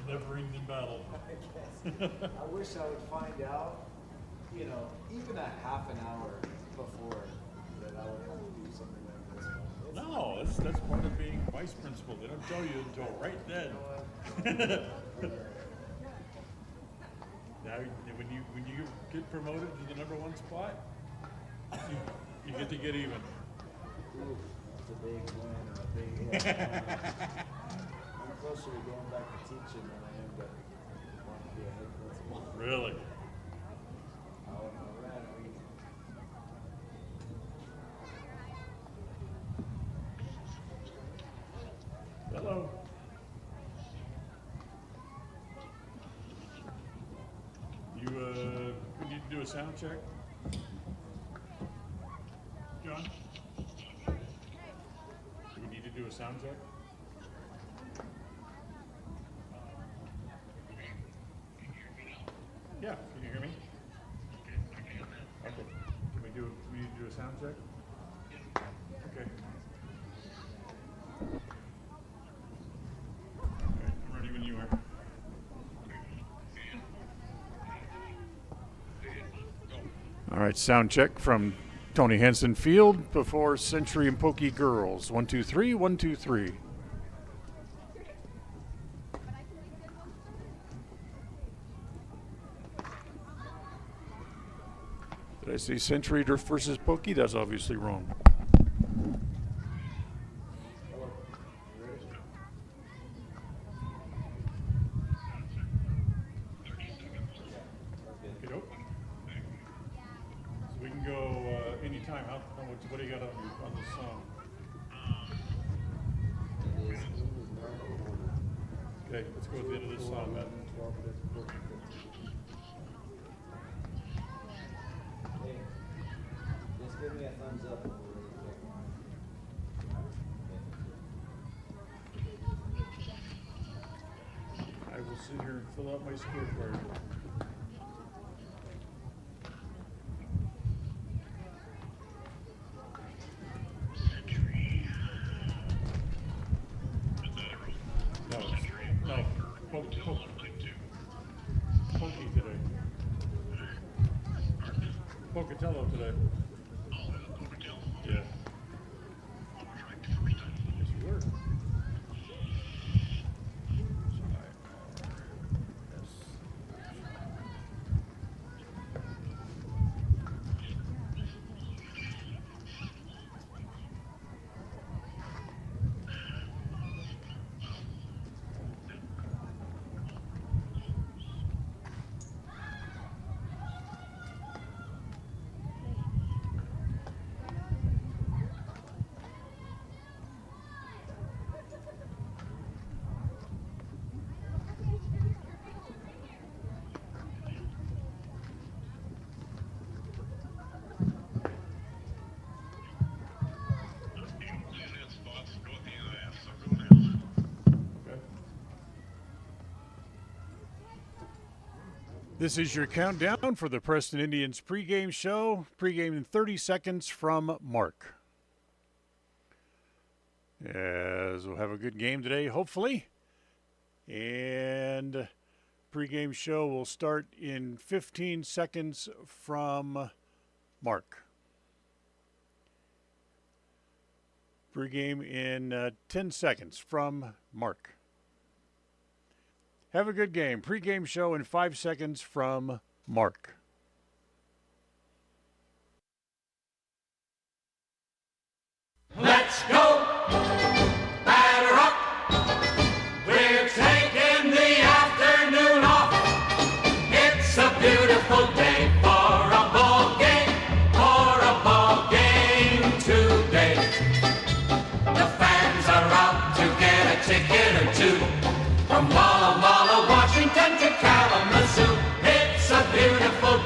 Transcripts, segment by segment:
Never ending battle. I guess. I wish I would find out, you know, even a half an hour before that I would have to do something like this. No, that's part of being vice principal. They don't tell you until right then. Now, when you get promoted to the number one spot, you get to get even. Ooh, that's a big win or a big hit. I'm closer to going back to teaching than I am to want to be a head principal. Really? All right. Hello. We need to do a sound check. John? Do we need to do a sound check? Yeah, can you hear me? Okay. Can we need to do a sound check? Okay. Okay, I'm ready when you are. All right, sound check from Tony Henson Field before Century and Pokey girls. 1, 2, 3, 1, 2, 3. Did I say Century versus Pokey? That's obviously wrong. What do you got on this song? Okay, let's go with the end of this song then. Hey, just give me a thumbs up. I will sit here and fill out my scorecard. Pokey today. Pocatello today. Pocatello? Yeah. I was ranked the first time. Yes, you were. This is your countdown for the Preston Indians pregame show. Pregame in 30 seconds from Mark. As we'll have a good game today, hopefully. And pregame show will start in 15 seconds from Mark. Pregame in 10 seconds from Mark. Have a good game. Pre-game show in 5 seconds from Mark. Let's go! Batter up! We're taking the afternoon off. It's a beautiful day for a ball game today. The fans are out to get a ticket or two. From Walla Walla, Washington to Kalamazoo, it's a beautiful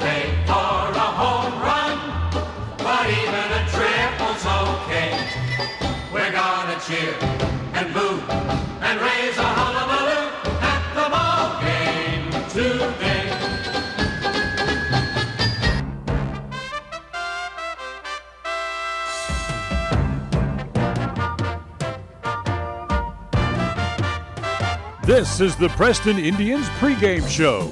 This is the Preston Indians pregame show.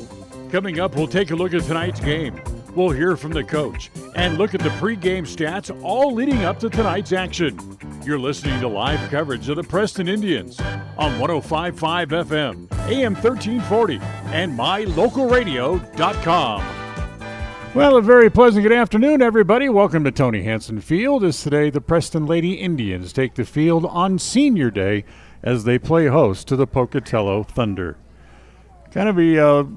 Coming up, we'll take a look at tonight's game. We'll hear from the coach and look at the pregame stats all leading up to tonight's action. You're listening to live coverage of the Preston Indians on 105.5 FM, AM 1340, and mylocalradio.com. Well, a very pleasant good afternoon, everybody. Welcome to Tony Hansen Field, as today the Preston Lady Indians take the field on Senior Day as they play host to the Pocatello Thunder. Kind of a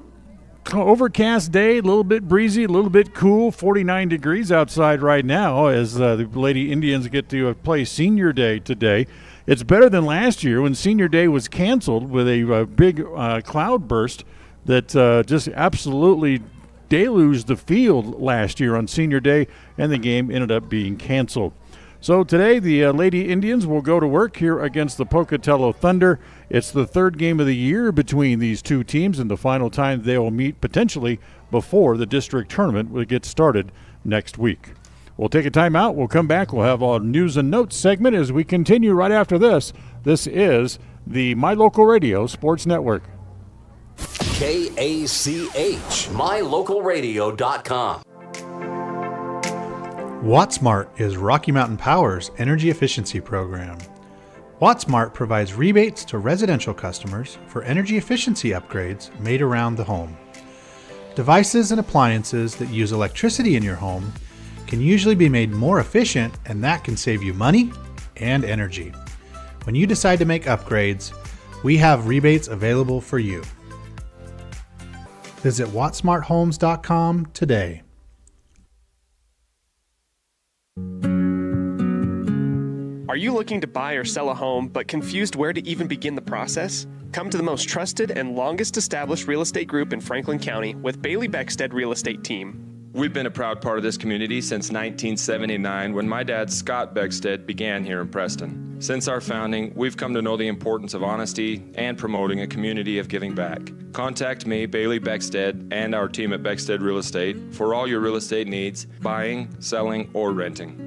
overcast day, a little bit breezy, a little bit cool, 49 degrees outside right now as the Lady Indians get to play Senior Day today. It's better than last year when Senior Day was canceled with a big cloud burst that just absolutely deluged the field last year on Senior Day, and the game ended up being canceled. So today the Lady Indians will go to work here against the Pocatello Thunder. It's the third game of the year between these two teams and the final time they will meet potentially before the district tournament will get started next week. We'll take a timeout. We'll come back. We'll have our news and notes segment as we continue right after this. This is the My Local Radio Sports Network. KACH, mylocalradio.com. WattSmart is Rocky Mountain Power's energy efficiency program. WattSmart provides rebates to residential customers for energy efficiency upgrades made around the home. Devices and appliances that use electricity in your home can usually be made more efficient, and that can save you money and energy. When you decide to make upgrades, we have rebates available for you. Visit wattsmarthomes.com today. Are you looking to buy or sell a home but confused where to even begin the process? Come to the most trusted and longest established real estate group in Franklin County with Bailey Beckstead Real Estate Team. We've been a proud part of this community since 1979 when my dad, Scott Beckstead, began here in Preston. Since our founding, we've come to know the importance of honesty and promoting a community of giving back. Contact me, Bailey Beckstead, and our team at Beckstead Real Estate for all your real estate needs, buying, selling, or renting.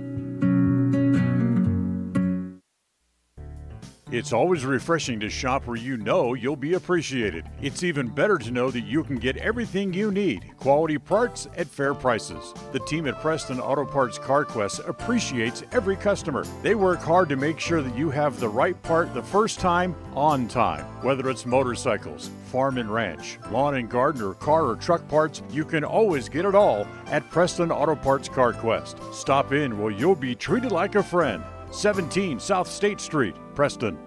It's always refreshing to shop where you know you'll be appreciated. It's even better to know that you can get everything you need, quality parts at fair prices. The team at Preston Auto Parts CarQuest appreciates every customer. They work hard to make sure that you have the right part the first time, on time. Whether it's motorcycles, farm and ranch, lawn and garden, or car or truck parts, you can always get it all at Preston Auto Parts CarQuest. Stop in where you'll be treated like a friend. 17 South State Street, Preston.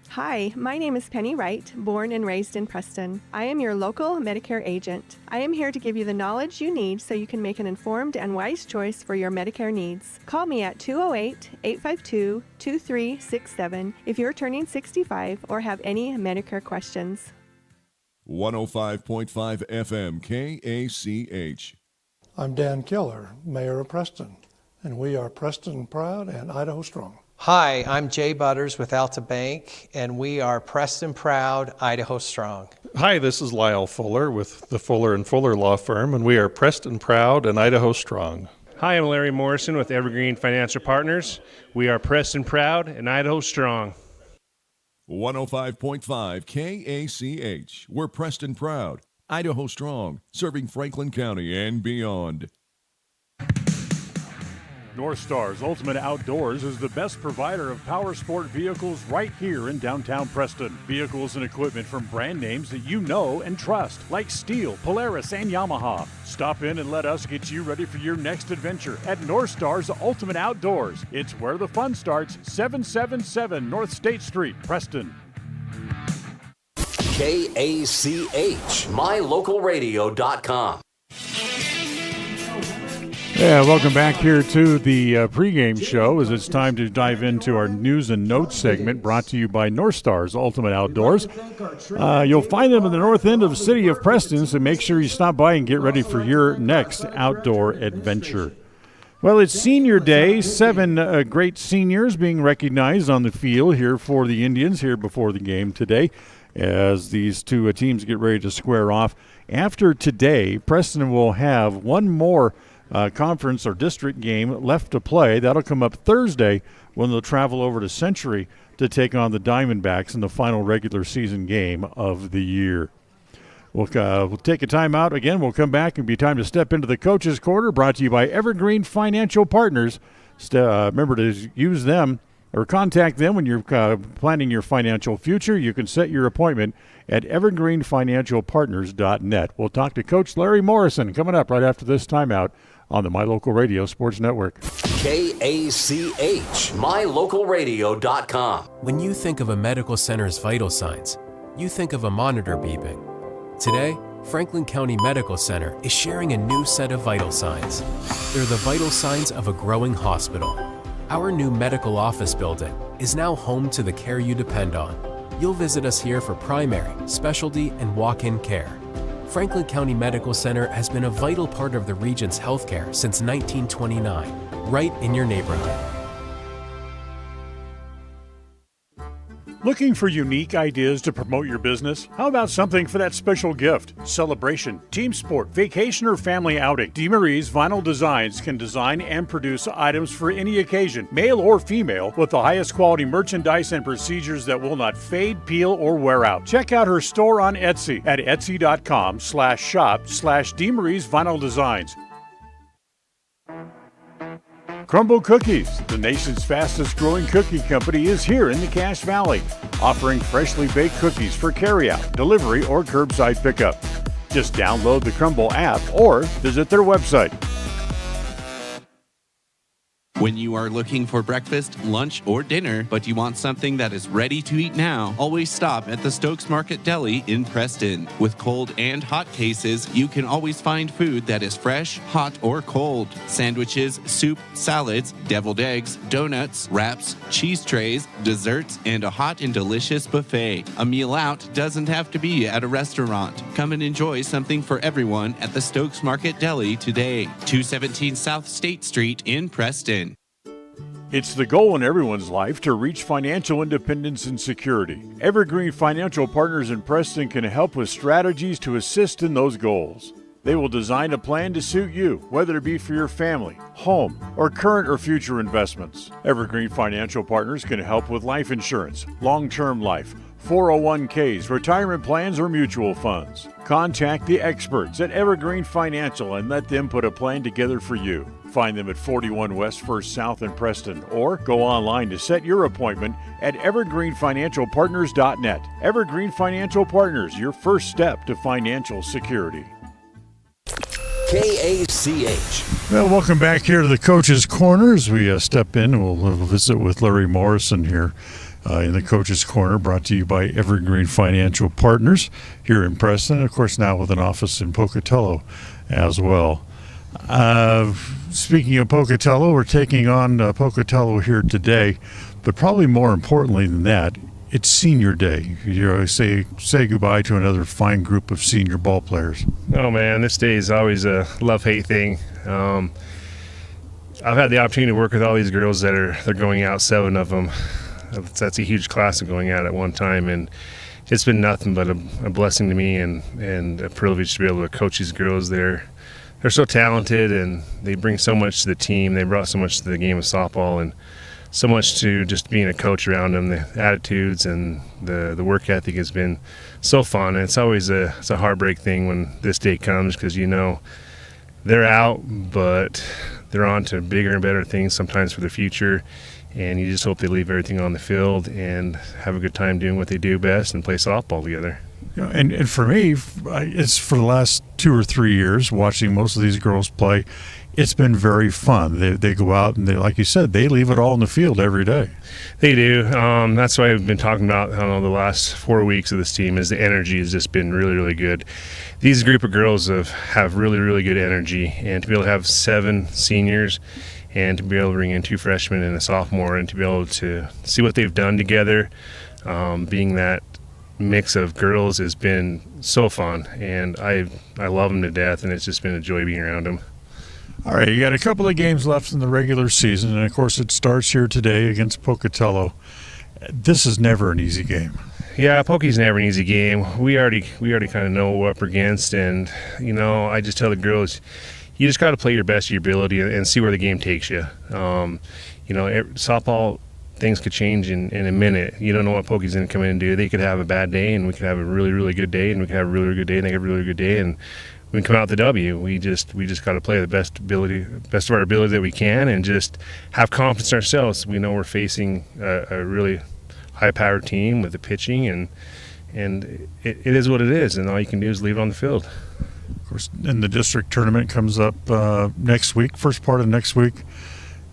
Hi, my name is Penny Wright, born and raised in Preston. I am your local Medicare agent. I am here to give you the knowledge you need so you can make an informed and wise choice for your Medicare needs. Call me at 208-852-2367 if you're turning 65 or have any Medicare questions. 105.5 FM KACH. I'm Dan Keller, Mayor of Preston, and we are Preston Proud and Idaho Strong. Hi, I'm Jay Butters with Alta Bank, and we are Preston Proud, Idaho Strong. Hi, this is Lyle Fuller with the Fuller & Fuller Law Firm, and we are Preston Proud and Idaho Strong. Hi, I'm Larry Morrison with Evergreen Financial Partners. We are Preston Proud and Idaho Strong. 105.5 KACH. We're Preston Proud, Idaho Strong, serving Franklin County and beyond. North Star's Ultimate Outdoors is the best provider of power sport vehicles right here in downtown Preston. Vehicles and equipment from brand names that you know and trust, like Steel, Polaris, and Yamaha. Stop in and let us get you ready for your next adventure at North Star's Ultimate Outdoors. It's where the fun starts, 777 North State Street, Preston. KACH, mylocalradio.com. Yeah, welcome back here to the pregame show as it's time to dive into our news and notes segment brought to you by North Star's Ultimate Outdoors. You'll find them in the north end of the city of Preston, so make sure you stop by and get ready for your next outdoor adventure. Well, it's Senior Day, 7 great seniors being recognized on the field here for the Indians here before the game today as these two teams get ready to square off. After today, Preston will have one more conference or district game left to play. That'll come up Thursday when they'll travel over to Century to take on the Diamondbacks in the final regular season game of the year. We'll take a time out. Again, we'll come back and be time to step into the Coach's Corner, brought to you by Evergreen Financial Partners. Remember to use them or contact them when you're planning your financial future. You can set your appointment at evergreenfinancialpartners.net. We'll talk to Coach Larry Morrison coming up right after this timeout on the My Local Radio Sports Network. KACH, mylocalradio.com. When you think of a medical center's vital signs, you think of a monitor beeping. Today, Franklin County Medical Center is sharing a new set of vital signs. They're the vital signs of a growing hospital. Our new medical office building is now home to the care you depend on. You'll visit us here for primary, specialty, and walk-in care. Franklin County Medical Center has been a vital part of the region's healthcare since 1929, right in your neighborhood. Looking for unique ideas to promote your business? How about something for that special gift, celebration, team sport, vacation, or family outing? DeMarie's Vinyl Designs can design and produce items for any occasion, male or female, with the highest quality merchandise and procedures that will not fade, peel, or wear out. Check out her store on Etsy at etsy.com/shop/DeMarie's Vinyl Designs. Crumble Cookies, the nation's fastest growing cookie company, is here in the Cache Valley, offering freshly baked cookies for carryout, delivery, or curbside pickup. Just download the Crumble app or visit their website. When you are looking for breakfast, lunch, or dinner, but you want something that is ready to eat now, always stop at the Stokes Market Deli in Preston. With cold and hot cases, you can always find food that is fresh, hot, or cold. Sandwiches, soup, salads, deviled eggs, donuts, wraps, cheese trays, desserts, and a hot and delicious buffet. A meal out doesn't have to be at a restaurant. Come and enjoy something for everyone at the Stokes Market Deli today. 217 South State Street in Preston. It's the goal in everyone's life to reach financial independence and security. Evergreen Financial Partners in Preston can help with strategies to assist in those goals. They will design a plan to suit you, whether it be for your family, home, or current or future investments. Evergreen Financial Partners can help with life insurance, long-term life, 401ks, retirement plans, or mutual funds. Contact the experts at Evergreen Financial and let them put a plan together for you. Find them at 41 West 1st South in Preston, or go online to set your appointment at evergreenfinancialpartners.net. Evergreen Financial Partners, your first step to financial security. KACH. Well, welcome back here to the Coach's Corner as we step in and we'll visit with Larry Morrison here in the Coach's Corner, brought to you by Evergreen Financial Partners here in Preston, and of course now with an office in Pocatello as well. Speaking of Pocatello, we're taking on Pocatello here today, but probably more importantly than that, it's Senior Day. You know, say goodbye to another fine group of senior ball players. Oh man, this day is always a love-hate thing. I've had the opportunity to work with all these girls they're going out, 7 of them. That's a huge class of going out at one time, and it's been nothing but a blessing to me and a privilege to be able to coach these girls. They're so talented, and they bring so much to the team. They brought so much to the game of softball, and so much to just being a coach around them. The attitudes and the work ethic has been so fun. And it's always it's a heartbreak thing when this day comes, because you know they're out, but they're on to bigger and better things sometimes for the future. And you just hope they leave everything on the field and have a good time doing what they do best and play softball together. Yeah, and for me, it's for the last 2 or 3 years watching most of these girls play. It's been very fun. They go out and they, like you said, they leave it all in the field every day. They do. That's why I've been talking about the last 4 weeks of this team is the energy has just been really, really good. These group of girls have really, really good energy, and to be able to have 7 seniors and to be able to bring in 2 freshmen and a sophomore and to be able to see what they've done together, being that mix of girls has been so fun, and I love them to death, and it's just been a joy being around them. All right, you got a couple of games left in the regular season, and of course it starts here today against Pocatello. This is never an easy game. Yeah, Pokey's never an easy game. We already kind of know what we're up against, and I just tell the girls, you just got to play your best of your ability and see where the game takes you. Softball things could change in a minute. You don't know what Pokey's going to come in and do. They could have a bad day, and we could have a really, really good day, and we could have a really, really good day, and they have a really good day, and we can come out with the W. We just got to play the best of our ability that we can, and just have confidence in ourselves. We know we're facing a really high-powered team with the pitching, and it is what it is, and all you can do is leave it on the field. Of course, and the district tournament comes up next week, first part of next week.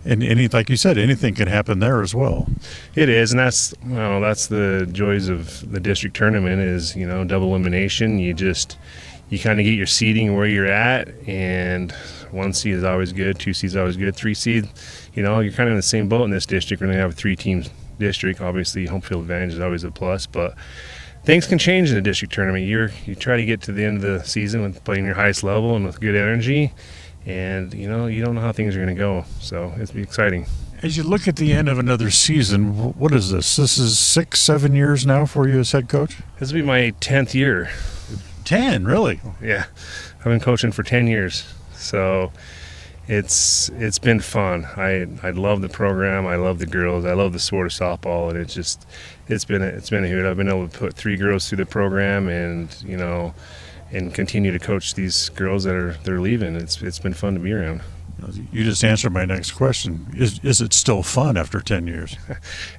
And like you said, anything can happen there as well. It is, and that's the joys of the district tournament is, double elimination. You kind of get your seeding where you're at, and 1 seed is always good, 2 seeds is always good, 3 seed, you're kind of in the same boat in this district. We're going to have a 3-team district. Obviously, home field advantage is always a plus, but things can change in the district tournament. You try to get to the end of the season with playing your highest level and with good energy, and you don't know how things are going to go, so it's be exciting. As you look at the end of another season, what is this? This is 6-7 years now for you as head coach? This will be my 10th year. 10, really? Yeah, I've been coaching for 10 years, so it's been fun. I love the program. I love the girls. I love the sport of softball, and it's been a hoot. I've been able to put 3 girls through the program, and and continue to coach these girls they're leaving. It's been fun to be around. You just answered my next question. Is it still fun after 10 years?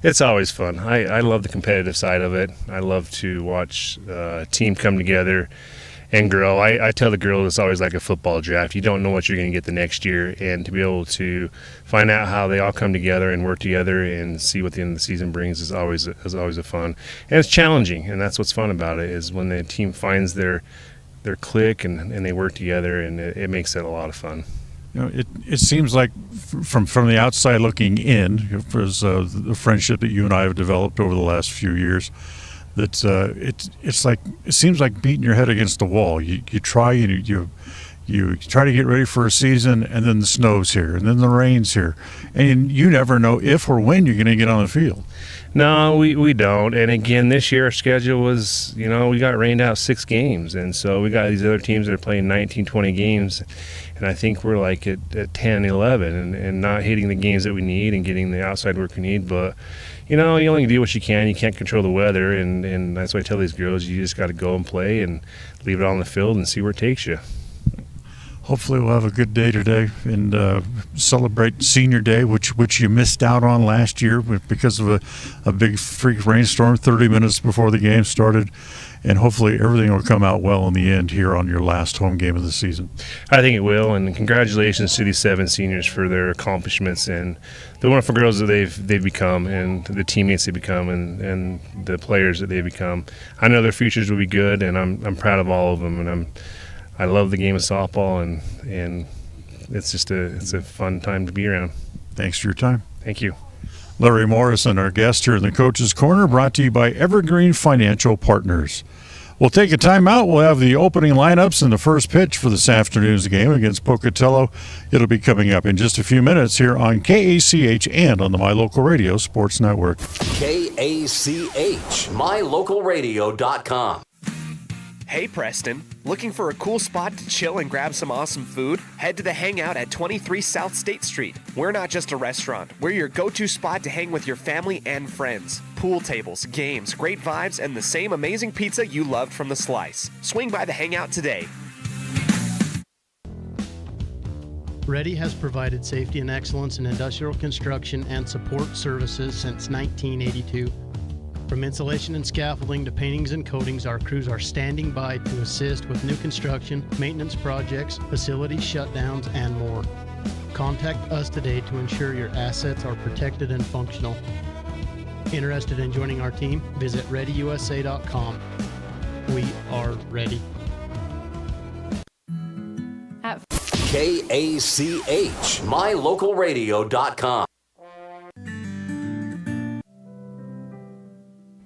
It's always fun. I love the competitive side of it. I love to watch a team come together and grow. I tell the girls it's always like a football draft. You don't know what you're going to get the next year, and to be able to find out how they all come together and work together and see what the end of the season brings is always a fun. And it's challenging, and that's what's fun about it, is when the team finds their click and they work together, and it makes it a lot of fun. It seems like from the outside looking in, as the friendship that you and I have developed over the last few years, that it seems like beating your head against the wall. You try and you try to get ready for a season, and then the snow's here, and then the rain's here, and you never know if or when you're going to get on the field. No, we don't. And again, this year our schedule was, we got rained out 6 games, and so we got these other teams that are playing 19, 20 games, and I think we're like at 10, 11, and not hitting the games that we need and getting the outside work we need. But you only do what you can. You can't control the weather, and that's why I tell these girls, you just got to go and play and leave it on the field and see where it takes you. Hopefully we'll have a good day today and celebrate Senior Day, which you missed out on last year because of a big freak rainstorm 30 minutes before the game started. And hopefully everything will come out well in the end here on your last home game of the season. I think it will, and congratulations to these 7 seniors for their accomplishments and the wonderful girls that they've become, and the teammates they become, and the players that they've become. I know their futures will be good, and I'm proud of all of them, and I love the game of softball, and it's just it's a fun time to be around. Thanks for your time. Thank you. Larry Morrison, our guest here in the Coach's Corner, brought to you by Evergreen Financial Partners. We'll take a timeout. We'll have the opening lineups and the first pitch for this afternoon's game against Pocatello. It'll be coming up in just a few minutes here on KACH and on the My Local Radio Sports Network. KACH, mylocalradio.com. Hey Preston, looking for a cool spot to chill and grab some awesome food? Head to the Hangout at 23 South State Street. We're not just a restaurant, we're your go-to spot to hang with your family and friends. Pool tables, games, great vibes, and the same amazing pizza you loved from the Slice. Swing by the Hangout today. Ready has provided safety and excellence in industrial construction and support services since 1982. From insulation and scaffolding to paintings and coatings, our crews are standing by to assist with new construction, maintenance projects, facility shutdowns, and more. Contact us today to ensure your assets are protected and functional. Interested in joining our team? Visit ReadyUSA.com. We are ready. KACH, mylocalradio.com.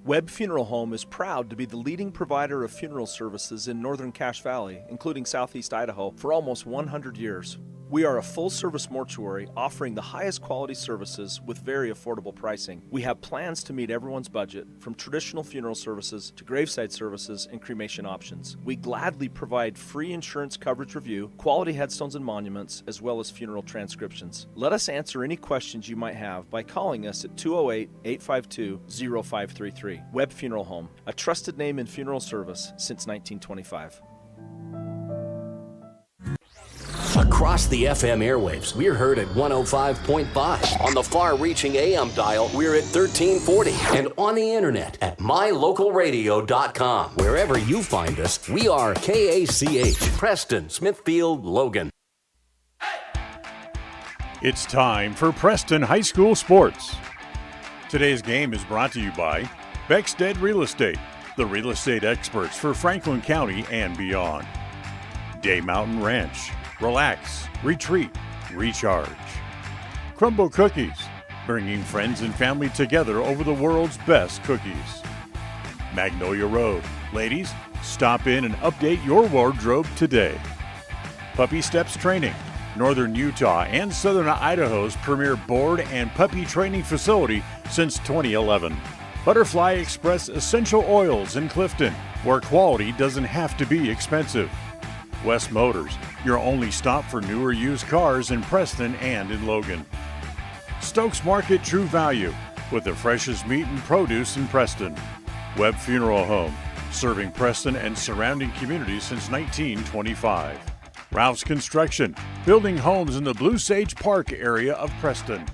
Webb Funeral Home is proud to be the leading provider of funeral services in northern Cache Valley, including southeast Idaho, for almost 100 years. We are a full-service mortuary offering the highest quality services with very affordable pricing. We have plans to meet everyone's budget, from traditional funeral services to graveside services and cremation options. We gladly provide free insurance coverage review, quality headstones and monuments, as well as funeral transcriptions. Let us answer any questions you might have by calling us at 208-852-0533. Webb Funeral Home, a trusted name in funeral service since 1925. Across the FM airwaves, we're heard at 105.5. On the far-reaching AM dial, we're at 1340. And on the internet at mylocalradio.com. Wherever you find us, we are KACH, Preston, Smithfield, Logan. It's time for Preston High School Sports. Today's game is brought to you by Beckstead Real Estate, the real estate experts for Franklin County and beyond. Day Mountain Ranch. Relax, retreat, recharge. Crumble Cookies, bringing friends and family together over the world's best cookies. Magnolia Road. Ladies, stop in and update your wardrobe today. Puppy Steps Training, Northern Utah and Southern Idaho's premier board and puppy training facility since 2011. Butterfly Express Essential Oils in Clifton, where quality doesn't have to be expensive. West Motors, your only stop for newer used cars in Preston and in Logan. Stokes Market True Value, with the freshest meat and produce in Preston. Webb Funeral Home, serving Preston and surrounding communities since 1925. Ralph's Construction, building homes in the Blue Sage Park area of Preston.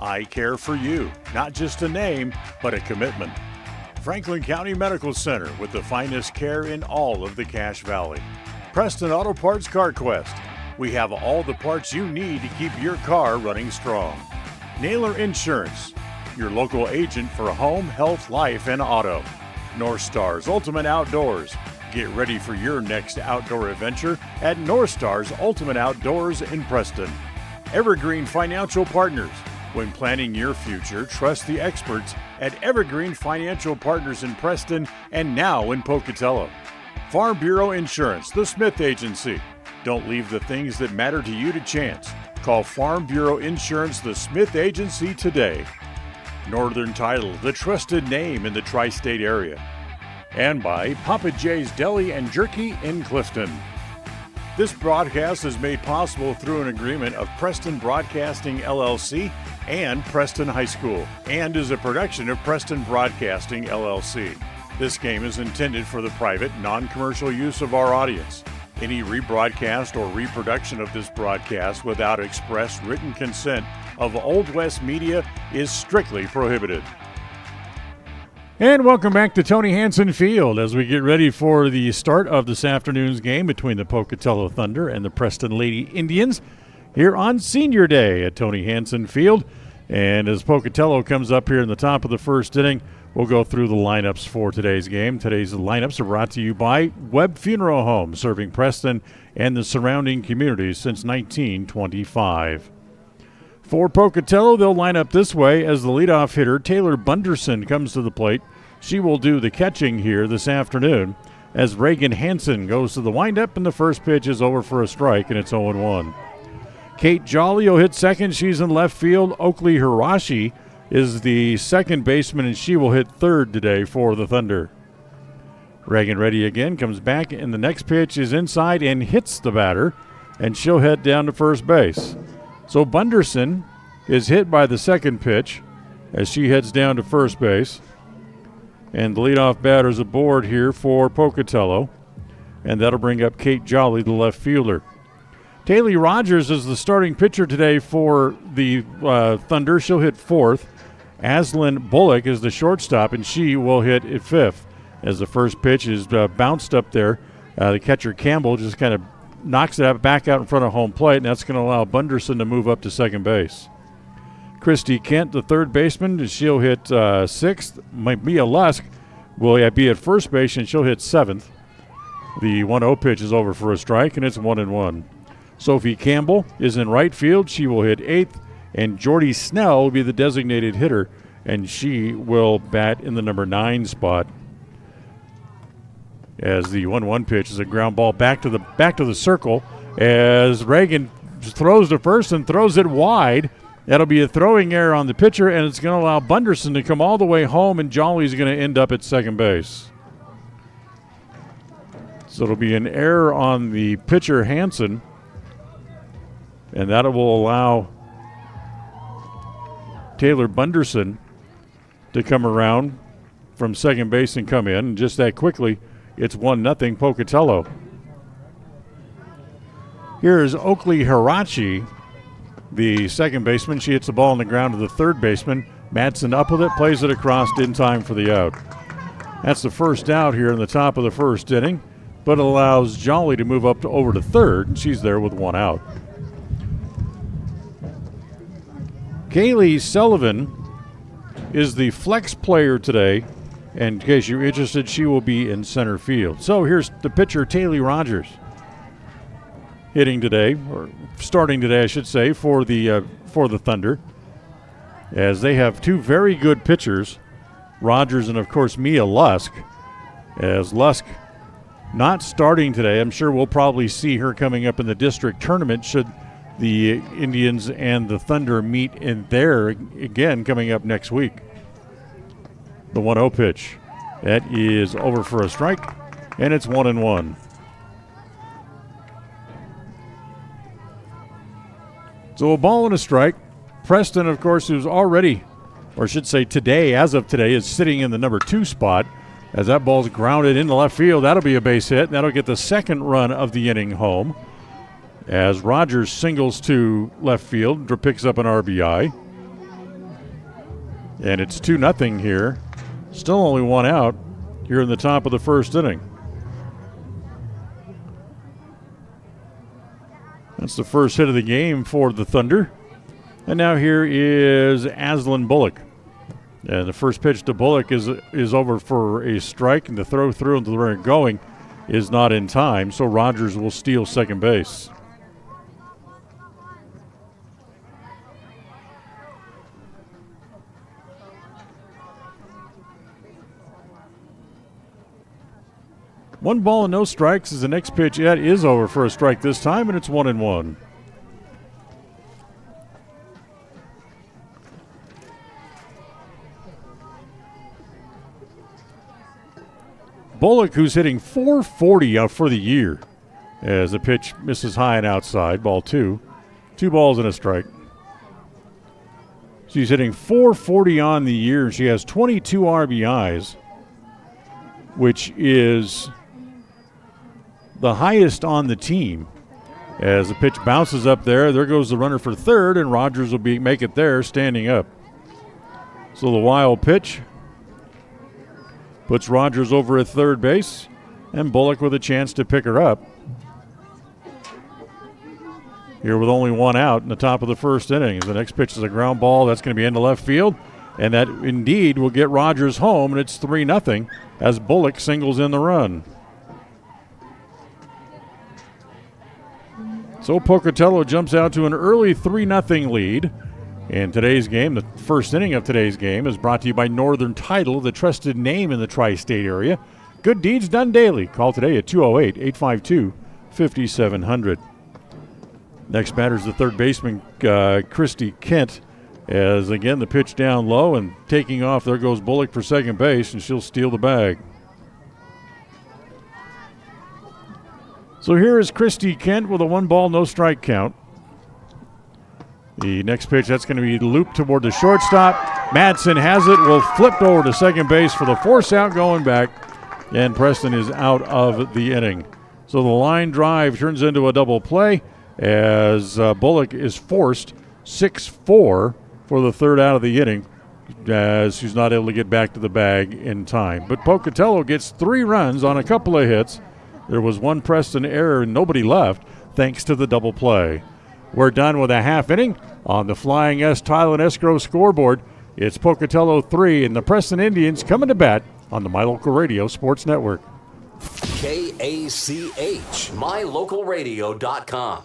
I Care for You, not just a name, but a commitment. Franklin County Medical Center, with the finest care in all of the Cache Valley. Preston Auto Parts Car Quest. We have all the parts you need to keep your car running strong. Naylor Insurance, your local agent for home, health, life, and auto. North Stars Ultimate Outdoors. Get ready for your next outdoor adventure at North Stars Ultimate Outdoors in Preston. Evergreen Financial Partners. When planning your future, trust the experts at Evergreen Financial Partners in Preston and now in Pocatello. Farm Bureau Insurance, the Smith Agency. Don't leave the things that matter to you to chance. Call Farm Bureau Insurance, the Smith Agency today. Northern Title, the trusted name in the tri-state area. And by Papa J's Deli and Jerky in Clifton. This broadcast is made possible through an agreement of Preston Broadcasting LLC and Preston High School, and is a production of Preston Broadcasting LLC. This game is intended for the private, non-commercial use of our audience. Any rebroadcast or reproduction of this broadcast without express written consent of Old West Media is strictly prohibited. And welcome back to Tony Hansen Field as we get ready for the start of this afternoon's game between the Pocatello Thunder and the Preston Lady Indians here on Senior Day at Tony Hansen Field. And as Pocatello comes up here in the top of the first inning, we'll go through the lineups for today's game. Today's lineups are brought to you by Webb Funeral Home, serving Preston and the surrounding communities since 1925. For Pocatello, they'll line up this way as the leadoff hitter, Taylor Bunderson, comes to the plate. She will do the catching here this afternoon as Reagan Hansen goes to the windup, and the first pitch is over for a strike, and it's 0-1. Kate Jolly will hit second. She's in left field. Oakley Hirashi is the second baseman, and she will hit third today for the Thunder. Reagan ready again, comes back, and the next pitch is inside and hits the batter, and she'll head down to first base. So Bunderson is hit by the second pitch as she heads down to first base. And the leadoff batter's aboard here for Pocatello, and that'll bring up Kate Jolly, the left fielder. Taylor Rogers is the starting pitcher today for the Thunder. She'll hit fourth. Aslan Bullock is the shortstop, and she will hit at fifth. As the first pitch is bounced up there, the catcher Campbell just kind of knocks it back out in front of home plate, and that's going to allow Bunderson to move up to second base. Christy Kent, the third baseman, she'll hit sixth. Mia Lusk will be at first base, and she'll hit seventh. The 1-0 pitch is over for a strike, and it's 1-1. Sophie Campbell is in right field. She will hit eighth, and Jordy Snell will be the designated hitter, and she will bat in the number 9 spot. As the 1-1 pitch is a ground ball back to the circle, as Reagan throws to first and throws it wide. That'll be a throwing error on the pitcher, and it's going to allow Bunderson to come all the way home, and Jolly's going to end up at second base. So it'll be an error on the pitcher, Hansen, and that will allow Taylor Bunderson to come around from second base and come in. And just that quickly, it's 1-0 Pocatello. Here's Oakley Hirachi, the second baseman. She hits the ball on the ground to the third baseman. Madsen up with it, plays it across in time for the out. That's the first out here in the top of the first inning, but it allows Jolly to move up to over to third, and she's there with one out. Kaylee Sullivan is the flex player today, and in case you're interested, she will be in center field. So here's the pitcher, Taylor Rogers, hitting today, or starting today, I should say, for the Thunder, as they have two very good pitchers, Rogers and, of course, Mia Lusk. As Lusk not starting today, I'm sure we'll probably see her coming up in the district tournament should the Indians and the Thunder meet in there again coming up next week. The 1-0 pitch. That is over for a strike, and it's 1-1. So a ball and a strike. Preston, of course, who's already, or I should say today, as of today, is sitting in the number 2 spot. As that ball's grounded into left field, that'll be a base hit. That'll get the second run of the inning home. As Rogers singles to left field, picks up an RBI. And it's 2-0 here. Still only one out here in the top of the first inning. That's the first hit of the game for the Thunder. And now here is Aslan Bullock. And the first pitch to Bullock is over for a strike, and the throw through into the runner going is not in time, so Rogers will steal second base. One ball and no strikes is the next pitch. That is over for a strike this time, and it's 1-1. Bullock, who's hitting .440 out for the year, as the pitch misses high and outside, ball 2. 2 balls and a strike. She's hitting .440 on the year. She has 22 RBIs, which is the highest on the team. As the pitch bounces up there goes the runner for third, and Rogers will make it there standing up. So the wild pitch puts Rogers over at third base, and Bullock with a chance to pick her up. Here with only one out in the top of the first inning. The next pitch is a ground ball. That's going to be into left field, and that indeed will get Rogers home, and it's 3-0 as Bullock singles in the run. So Pocatello jumps out to an early 3-0 lead. And today's game, the first inning of today's game, is brought to you by Northern Title, the trusted name in the tri-state area. Good deeds done daily. Call today at 208-852-5700. Next batter is the third baseman, Christy Kent. As, again, the pitch down low and taking off, there goes Bullock for second base, and she'll steal the bag. So here is Christy Kent with a 1-ball, no strike count. The next pitch, that's going to be looped toward the shortstop. Madsen has it, will flip over to second base for the force out going back, and Preston is out of the inning. So the line drive turns into a double play as Bullock is forced 6-4 for the third out of the inning, as she's not able to get back to the bag in time. But Pocatello gets 3 runs on a couple of hits. There was one Preston error and nobody left thanks to the double play. We're done with a half inning. On the Flying S Tile and Escrow scoreboard, it's Pocatello 3 and the Preston Indians coming to bat on the My Local Radio Sports Network. KACH, mylocalradio.com.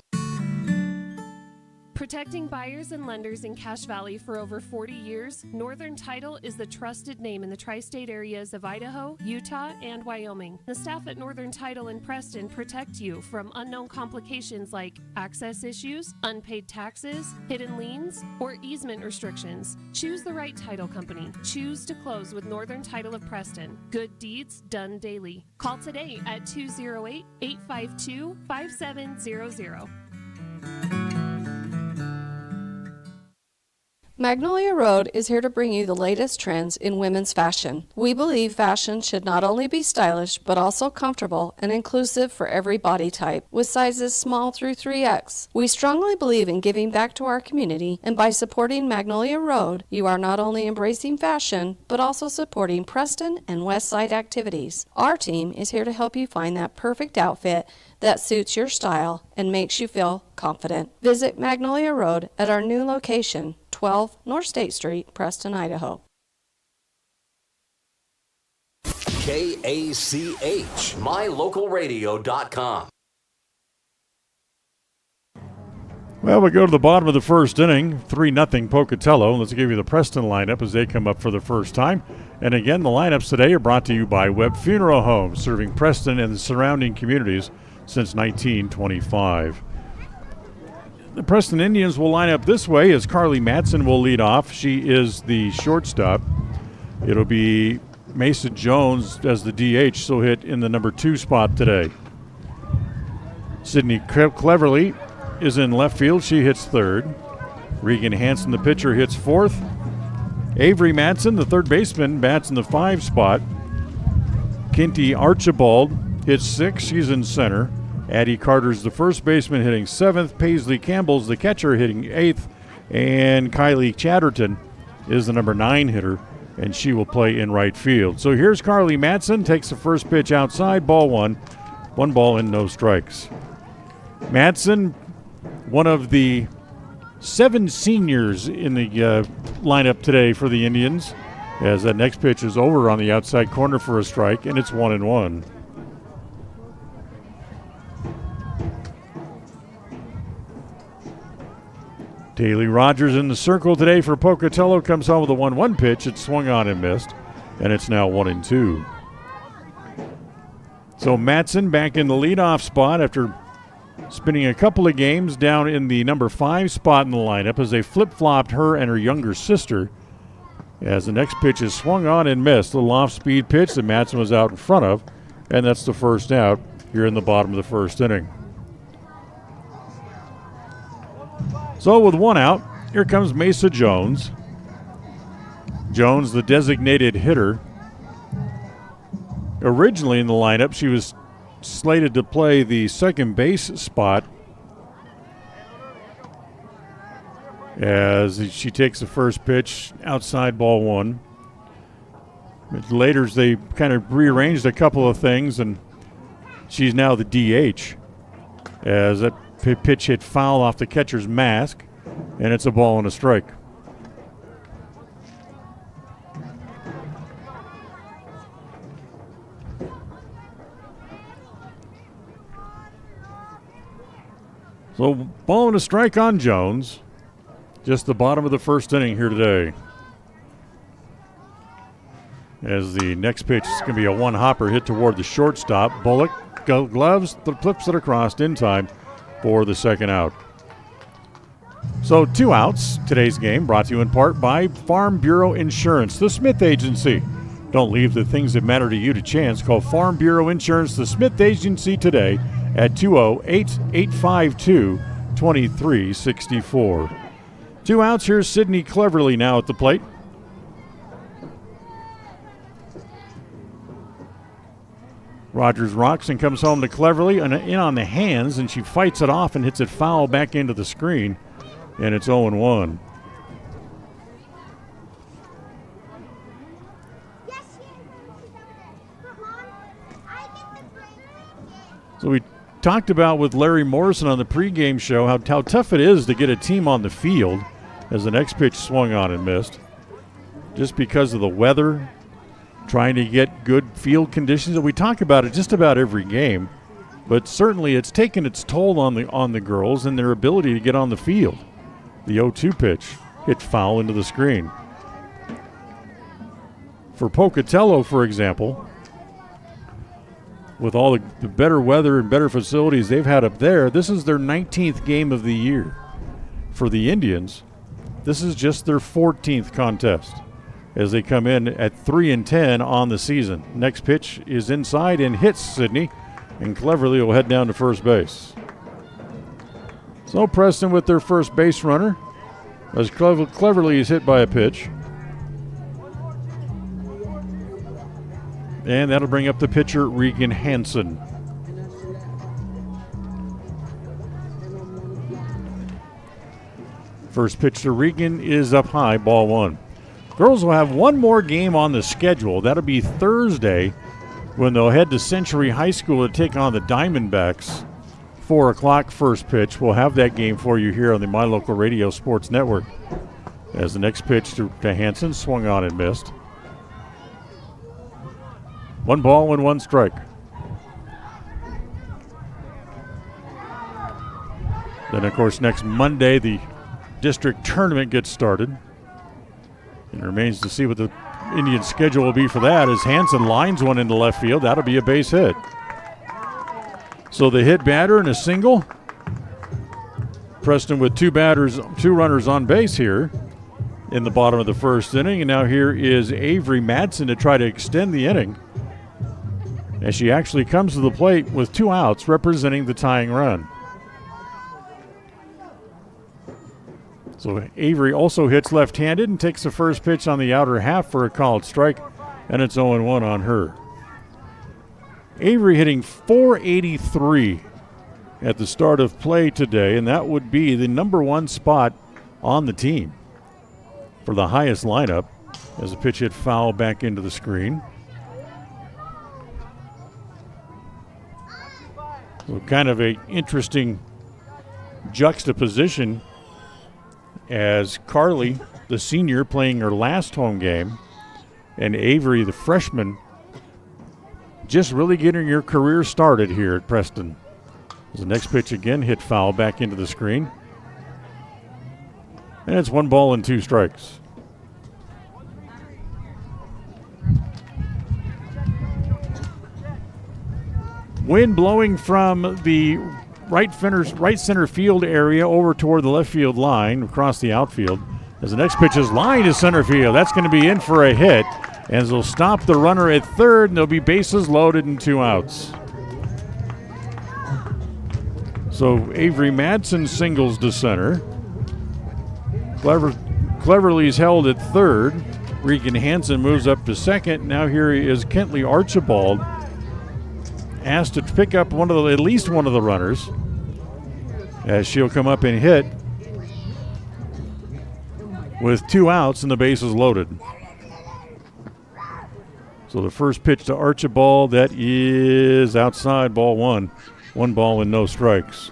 Protecting buyers and lenders in Cache Valley for over 40 years, Northern Title is the trusted name in the tri-state areas of Idaho, Utah, and Wyoming. The staff at Northern Title in Preston protect you from unknown complications like access issues, unpaid taxes, hidden liens, or easement restrictions. Choose the right title company. Choose to close with Northern Title of Preston. Good deeds done daily. Call today at 208-852-5700. Magnolia Road is here to bring you the latest trends in women's fashion. We believe fashion should not only be stylish, but also comfortable and inclusive for every body type, with sizes small through 3X. We strongly believe in giving back to our community, and by supporting Magnolia Road, you are not only embracing fashion, but also supporting Preston and West Side activities. Our team is here to help you find that perfect outfit that suits your style and makes you feel confident. Visit Magnolia Road at our new location, 12 North State Street, Preston, Idaho. KACH, mylocalradio.com. Well, we go to the bottom of the first inning, 3-0 Pocatello. Let's give you the Preston lineup as they come up for the first time. And again, the lineups today are brought to you by Webb Funeral Homes, serving Preston and the surrounding communities since 1925. The Preston Indians will line up this way as Carly Matson will lead off. She is the shortstop. It'll be Mason Jones as the DH, so hit in the number 2 spot today. Sydney Cleverly is in left field. She hits third. Regan Hansen, the pitcher, hits fourth. Avery Matson, the third baseman, bats in the 5 spot. Kinty Archibald hits 6th. She's in center. Addie Carter's the first baseman, hitting 7th. Paisley Campbell's the catcher, hitting 8th. And Kylie Chatterton is the number 9 hitter, and she will play in right field. So here's Carly Matson, takes the first pitch outside, ball 1. 1 ball and no strikes. Matson, one of the 7 seniors in the lineup today for the Indians, as that next pitch is over on the outside corner for a strike, and it's 1-1. Daly Rogers in the circle today for Pocatello, comes home with a 1-1 pitch. It's swung on and missed, and it's now 1-2. So Matson back in the leadoff spot after spending a couple of games down in the number 5 spot in the lineup as they flip-flopped her and her younger sister. As the next pitch is swung on and missed, a little off-speed pitch that Matson was out in front of, and that's the first out here in the bottom of the first inning. So with 1 out, here comes Mesa Jones. Jones, the designated hitter. Originally in the lineup, she was slated to play the second base spot as she takes the first pitch outside, ball 1. But later they kind of rearranged a couple of things, and she's now the DH as that pitch hit foul off the catcher's mask, and it's a ball and a strike. So ball and a strike on Jones. Just the bottom of the first inning here today. As the next pitch is going to be a one-hopper hit toward the shortstop. Bullock gloves, flips it across in time for the second out. So 2 outs. Today's game brought to you in part by Farm Bureau Insurance, the Smith Agency. Don't leave the things that matter to you to chance. Call Farm Bureau Insurance, the Smith Agency today at 208-852-2364. 2 outs. Here's Sydney Cleverly now at the plate. Rogers rocks and comes home to Cleverly and in on the hands, and she fights it off and hits it foul back into the screen, and it's 0-1. So we talked about with Larry Morrison on the pregame show how tough it is to get a team on the field as the next pitch swung on and missed. Just because of the weather, trying to get good field conditions. And we talk about it just about every game, but certainly it's taken its toll on the girls and their ability to get on the field. The 0-2 pitch hit foul into the screen. For Pocatello, for example, with all the better weather and better facilities they've had up there, this is their 19th game of the year. For the Indians, this is just their 14th contest as they come in at 3-10 on the season. Next pitch is inside and hits Sidney, and Cleverly will head down to first base. So Preston with their first base runner as Cleverly is hit by a pitch. And that'll bring up the pitcher, Regan Hansen. First pitch to Regan is up high, ball one. Girls will have one more game on the schedule. That'll be Thursday when they'll head to Century High School to take on the Diamondbacks. 4 o'clock first pitch. We'll have that game for you here on the My Local Radio Sports Network. As the next pitch to Hansen, swung on and missed. 1 ball and 1 strike. Then, of course, next Monday, the district tournament gets started. It remains to see what the Indian schedule will be for that as Hansen lines one into left field. That'll be a base hit. So the hit batter and a single. Preston with two runners on base here in the bottom of the first inning. And now here is Avery Madsen to try to extend the inning, as she actually comes to the plate with 2 outs representing the tying run. So Avery also hits left-handed and takes the first pitch on the outer half for a called strike, and it's 0-1 on her. Avery hitting .483 at the start of play today, and that would be the number 1 spot on the team for the highest lineup, as the pitch hit foul back into the screen. So kind of a interesting juxtaposition as Carly, the senior, playing her last home game, and Avery, the freshman, just really getting her career started here at Preston. The next pitch again hit foul back into the screen. And it's 1 ball and 2 strikes. Wind blowing from the right center field area over toward the left field line across the outfield. As the next pitch is lined to center field. That's going to be in for a hit. And they'll stop the runner at third, and there'll be bases loaded and 2 outs. So Avery Madsen singles to center. Cleverly's held at third. Regan Hansen moves up to second. Now here is Kentley Archibald, asked to pick up at least one of the runners, as she'll come up and hit with 2 outs and the bases loaded. So the first pitch to Archibald, that is outside, ball 1. 1 ball and no strikes.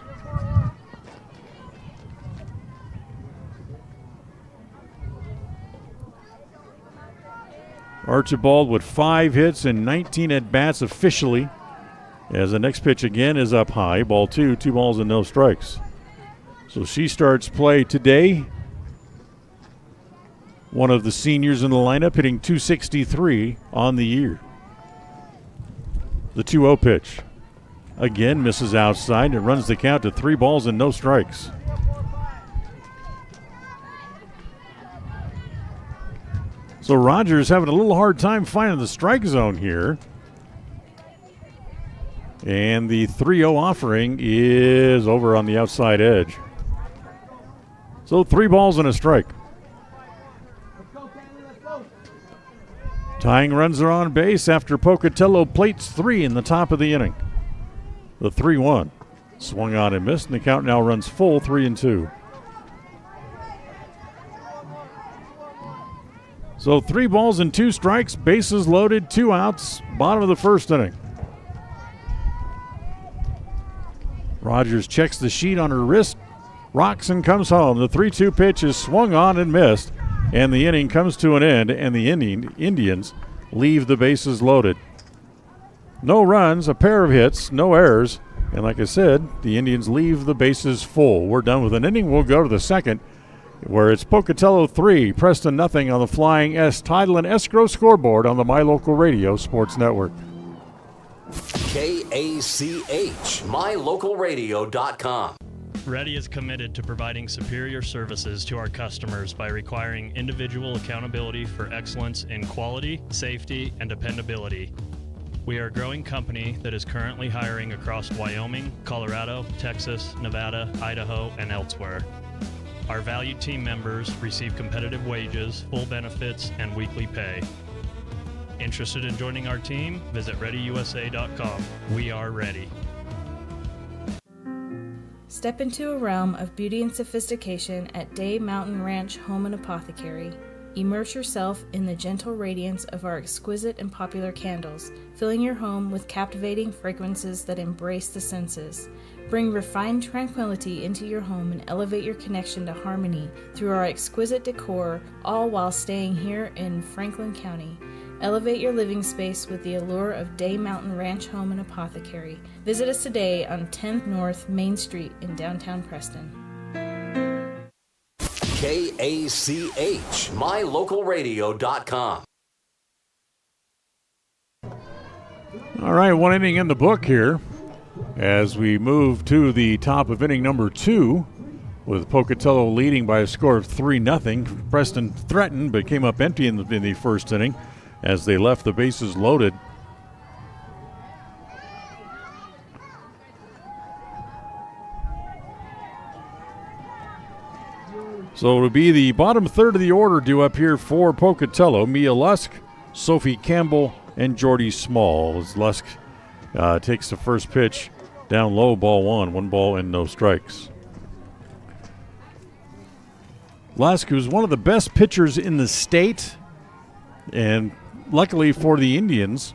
Archibald with 5 hits and 19 at-bats officially, as the next pitch again is up high, ball 2, 2 balls and no strikes. So she starts play today. One of the seniors in the lineup, hitting .263 on the year. The 2-0 pitch again misses outside and runs the count to 3 balls and no strikes. So Rogers having a little hard time finding the strike zone here. And the 3-0 offering is over on the outside edge. So 3 balls and a strike. Tying runs are on base after Pocatello plates 3 in the top of the inning. The 3-1. Swung on and missed, and the count now runs full, 3-2. So 3 balls and 2 strikes, bases loaded, 2 outs, bottom of the first inning. Rogers checks the sheet on her wrist, rocks and comes home. The 3-2 pitch is swung on and missed, and the inning comes to an end, and the Indians leave the bases loaded. No runs, a pair of hits, no errors, and like I said, the Indians leave the bases full. We're done with an inning. We'll go to the second where it's Pocatello 3, Preston nothing on the Flying S Title and Escrow scoreboard on the My Local Radio Sports Network. KACH, mylocalradio.com. Ready is committed to providing superior services to our customers by requiring individual accountability for excellence in quality, safety, and dependability. We are a growing company that is currently hiring across Wyoming, Colorado, Texas, Nevada, Idaho, and elsewhere. Our valued team members receive competitive wages, full benefits, and weekly pay. Interested in joining our team? Visit ReadyUSA.com. We are ready. Step into a realm of beauty and sophistication at Day Mountain Ranch Home and Apothecary. Immerse yourself in the gentle radiance of our exquisite and popular candles, filling your home with captivating fragrances that embrace the senses. Bring refined tranquility into your home and elevate your connection to harmony through our exquisite decor, all while staying here in Franklin County. Elevate your living space with the allure of Day Mountain Ranch Home and Apothecary. Visit us today on 10th North Main Street in downtown Preston. KACH, mylocalradio.com. All right, one inning in the book here as we move to the top of inning number 2 with Pocatello leading by a score of 3-0. Preston threatened but came up empty in the first inning as they left the bases loaded. So it'll be the bottom third of the order due up here for Pocatello. Mia Lusk, Sophie Campbell, and Jordy Small. As Lusk takes the first pitch down low, ball 1 ball and no strikes. Lusk, who's one of the best pitchers in the state, and luckily for the Indians,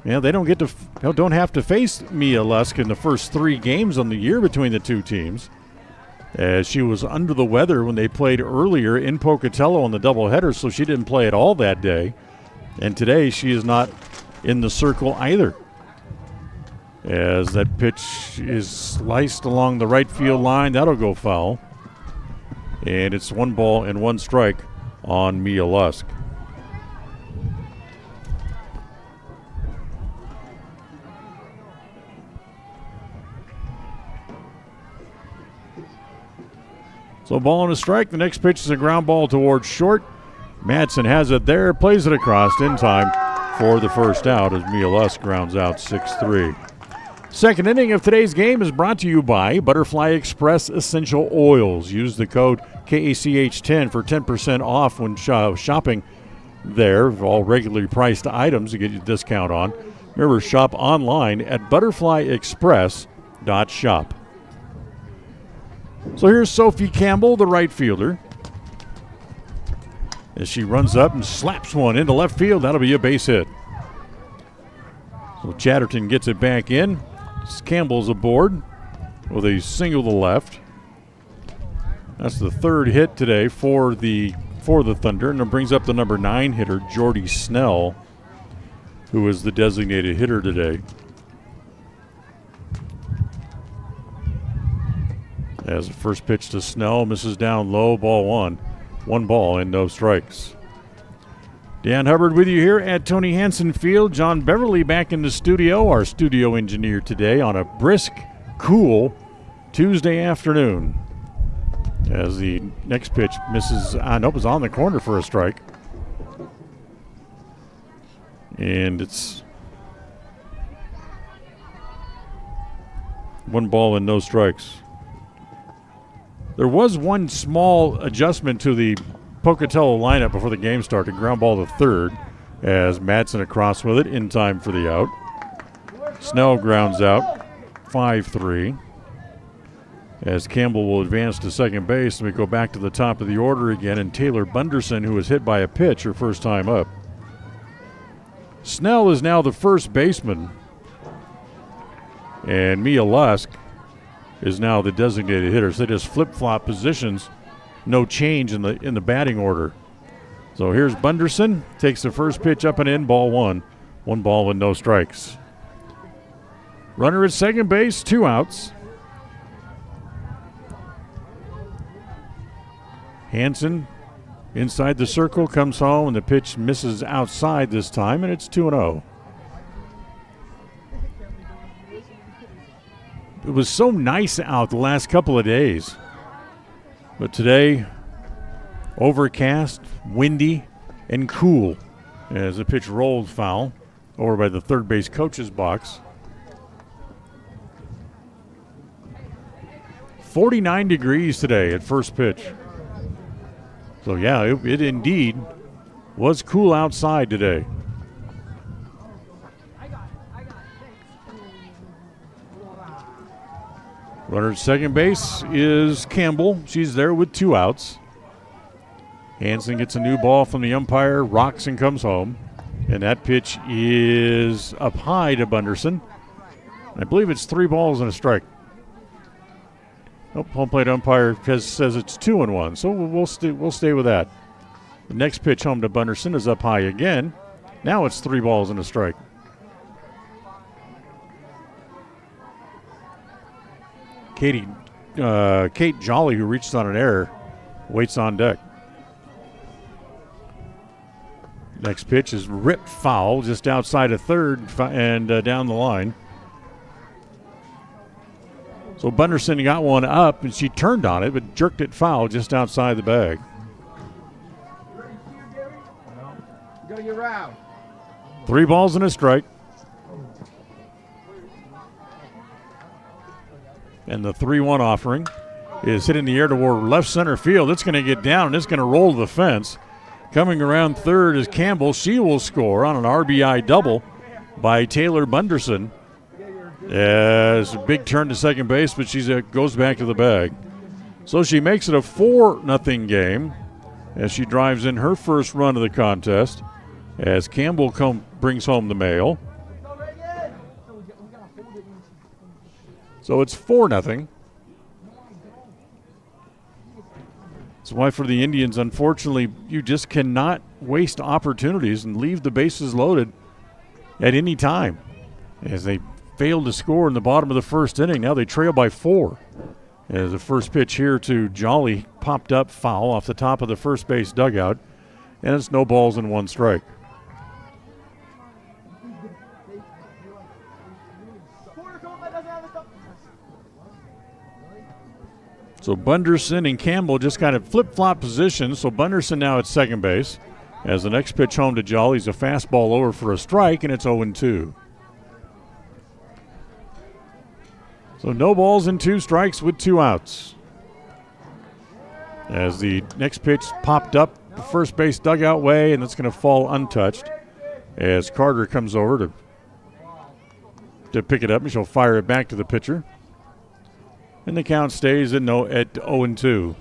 they don't have to face Mia Lusk in the first 3 games on the year between the two teams, as she was under the weather when they played earlier in Pocatello on the doubleheader, so she didn't play at all that day. And today she is not in the circle either, as that pitch is sliced along the right field line. That'll go foul. And it's 1 ball and 1 strike on Mia Lusk. So ball and a strike. The next pitch is a ground ball towards short. Madsen has it there, plays it across in time for the first out as Mia Lusk grounds out 6-3. Second inning of today's game is brought to you by Butterfly Express Essential Oils. Use the code KACH10 for 10% off when shopping there. All regularly priced items to get you a discount on. Remember, shop online at butterflyexpress.shop. So here's Sophie Campbell, the right fielder, as she runs up and slaps one into left field. That'll be a base hit. So Chatterton gets it back in. Campbell's aboard with a single to left. That's the third hit today for the Thunder, and it brings up the number 9 hitter, Jordy Snell, who is the designated hitter today. As the first pitch to Snell misses down low, ball 1. 1 ball and no strikes. Dan Hubbard with you here at Tony Hansen Field. John Beverly back in the studio, our studio engineer today on a brisk, cool Tuesday afternoon. As the next pitch misses, is on the corner for a strike. And it's 1 ball and no strikes. There was one small adjustment to the Pocatello lineup before the game started. Ground ball to third as Madsen across with it in time for the out. Snell grounds out 5-3 as Campbell will advance to second base, and we go back to the top of the order again, and Taylor Bunderson, who was hit by a pitch her first time up. Snell is now the first baseman, and Mia Lusk is now the designated hitter. So they just flip-flop positions. No change in the batting order. So here's Bunderson. Takes the first pitch up and in, ball 1. 1 ball and no strikes. Runner at second base, 2 outs. Hansen inside the circle, comes home, and the pitch misses outside this time, and it's 2-0. It was so nice out the last couple of days. But today, overcast, windy, and cool as the pitch rolled foul over by the third base coach's box. 49 degrees today at first pitch. So, yeah, it indeed was cool outside today. Runner at second base is Campbell. She's there with 2 outs. Hansen gets a new ball from the umpire, rocks and comes home. And that pitch is up high to Bunderson. I believe it's 3 balls and a strike. Nope, home plate umpire says it's 2-1, so we'll stay with that. The next pitch home to Bunderson is up high again. Now it's 3 balls and a strike. Kate Jolly, who reached on an error, waits on deck. Next pitch is ripped foul just outside of third and down the line. So Bunderson got one up, and she turned on it, but jerked it foul just outside the bag. Go your route. 3 balls and a strike. And the 3-1 offering is hit in the air toward left center field. It's going to get down, and it's going to roll to the fence. Coming around third is Campbell. She will score on an RBI double by Taylor Bunderson. It's a big turn to second base, but she goes back to the bag. So she makes it a 4-0 game as she drives in her first run of the contest as Campbell brings home the mail. So it's 4-0. That's why for the Indians, unfortunately, you just cannot waste opportunities and leave the bases loaded at any time. As they failed to score in the bottom of the first inning, now they trail by 4. As the first pitch here to Jolly popped up foul off the top of the first base dugout, and it's no balls and 1 strike. So Bunderson and Campbell just kind of flip-flop positions. So Bunderson now at second base. As the next pitch home to Jolly's a fastball over for a strike, and it's 0-2. So no balls and 2 strikes with 2 outs. As the next pitch popped up the first base dugout way, and it's going to fall untouched. As Carter comes over to pick it up, and she'll fire it back to the pitcher. And the count stays at 0-2.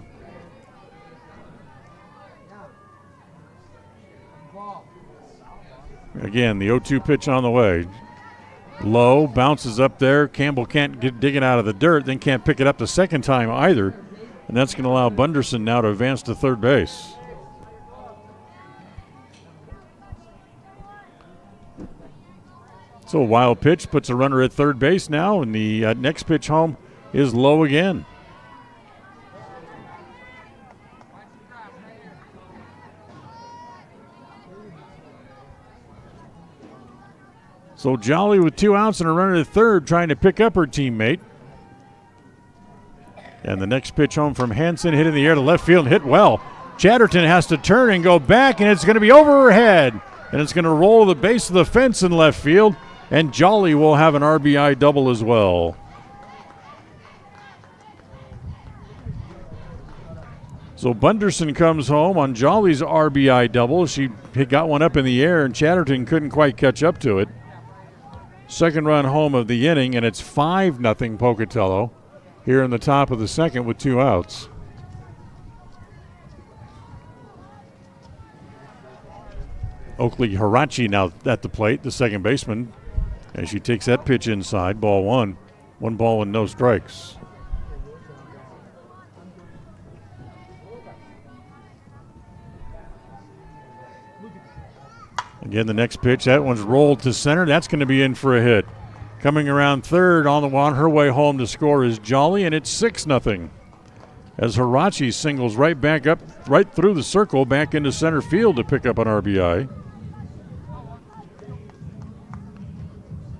Again, the 0-2 pitch on the way. Low, bounces up there. Campbell can't dig it out of the dirt, then can't pick it up the second time either. And that's going to allow Bunderson now to advance to third base. So a wild pitch puts a runner at third base now, and the next pitch home is low again. So Jolly with 2 outs and a runner at third trying to pick up her teammate. And the next pitch home from Hansen hit in the air to left field and hit well. Chatterton has to turn and go back, and it's going to be over her head. And it's going to roll the base of the fence in left field, and Jolly will have an RBI double as well. So Bunderson comes home on Jolly's RBI double. She got one up in the air, and Chatterton couldn't quite catch up to it. Second run home of the inning, and it's 5-0 Pocatello here in the top of the second with 2 outs. Oakley Hirachi now at the plate, the second baseman, as she takes that pitch inside, ball 1. 1 ball and no strikes. Again, the next pitch, that one's rolled to center. That's going to be in for a hit. Coming around third on her way home to score is Jolly, and it's 6-0. as Hirachi singles right back up, right through the circle, back into center field to pick up an RBI.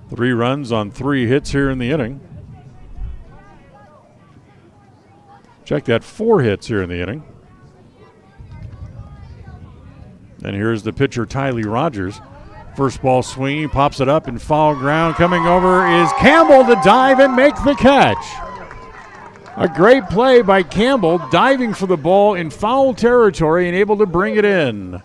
3 runs on 3 hits here in the inning. Check that, 4 hits here in the inning. And here's the pitcher, Tylee Rogers. First ball swinging, pops it up in foul ground. Coming over is Campbell to dive and make the catch. A great play by Campbell, diving for the ball in foul territory and able to bring it in.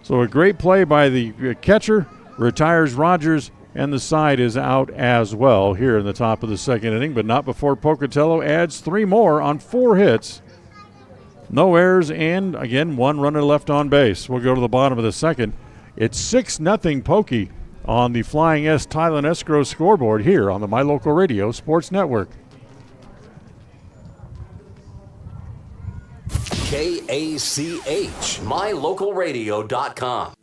So a great play by the catcher, retires Rogers, and the side is out as well here in the top of the second inning, but not before Pocatello adds 3 more on 4 hits. No errors, and again, 1 runner left on base. We'll go to the bottom of the second. It's 6-0 Pokey on the Flying S Thailand Escrow scoreboard here on the My Local Radio Sports Network. KACH, mylocalradio.com.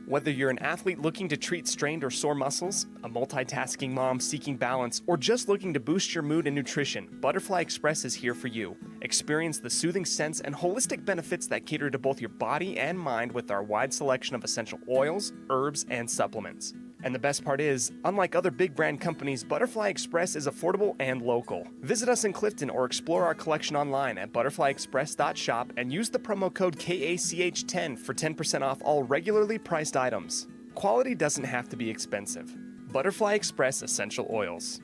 Whether you're an athlete looking to treat strained or sore muscles, a multitasking mom seeking balance, or just looking to boost your mood and nutrition, Butterfly Express is here for you. Experience the soothing scents and holistic benefits that cater to both your body and mind with our wide selection of essential oils, herbs, and supplements. And the best part is, unlike other big brand companies, Butterfly Express is affordable and local. Visit us in Clifton or explore our collection online at butterflyexpress.shop and use the promo code KACH10 for 10% off all regularly priced items. Quality doesn't have to be expensive. Butterfly Express Essential Oils.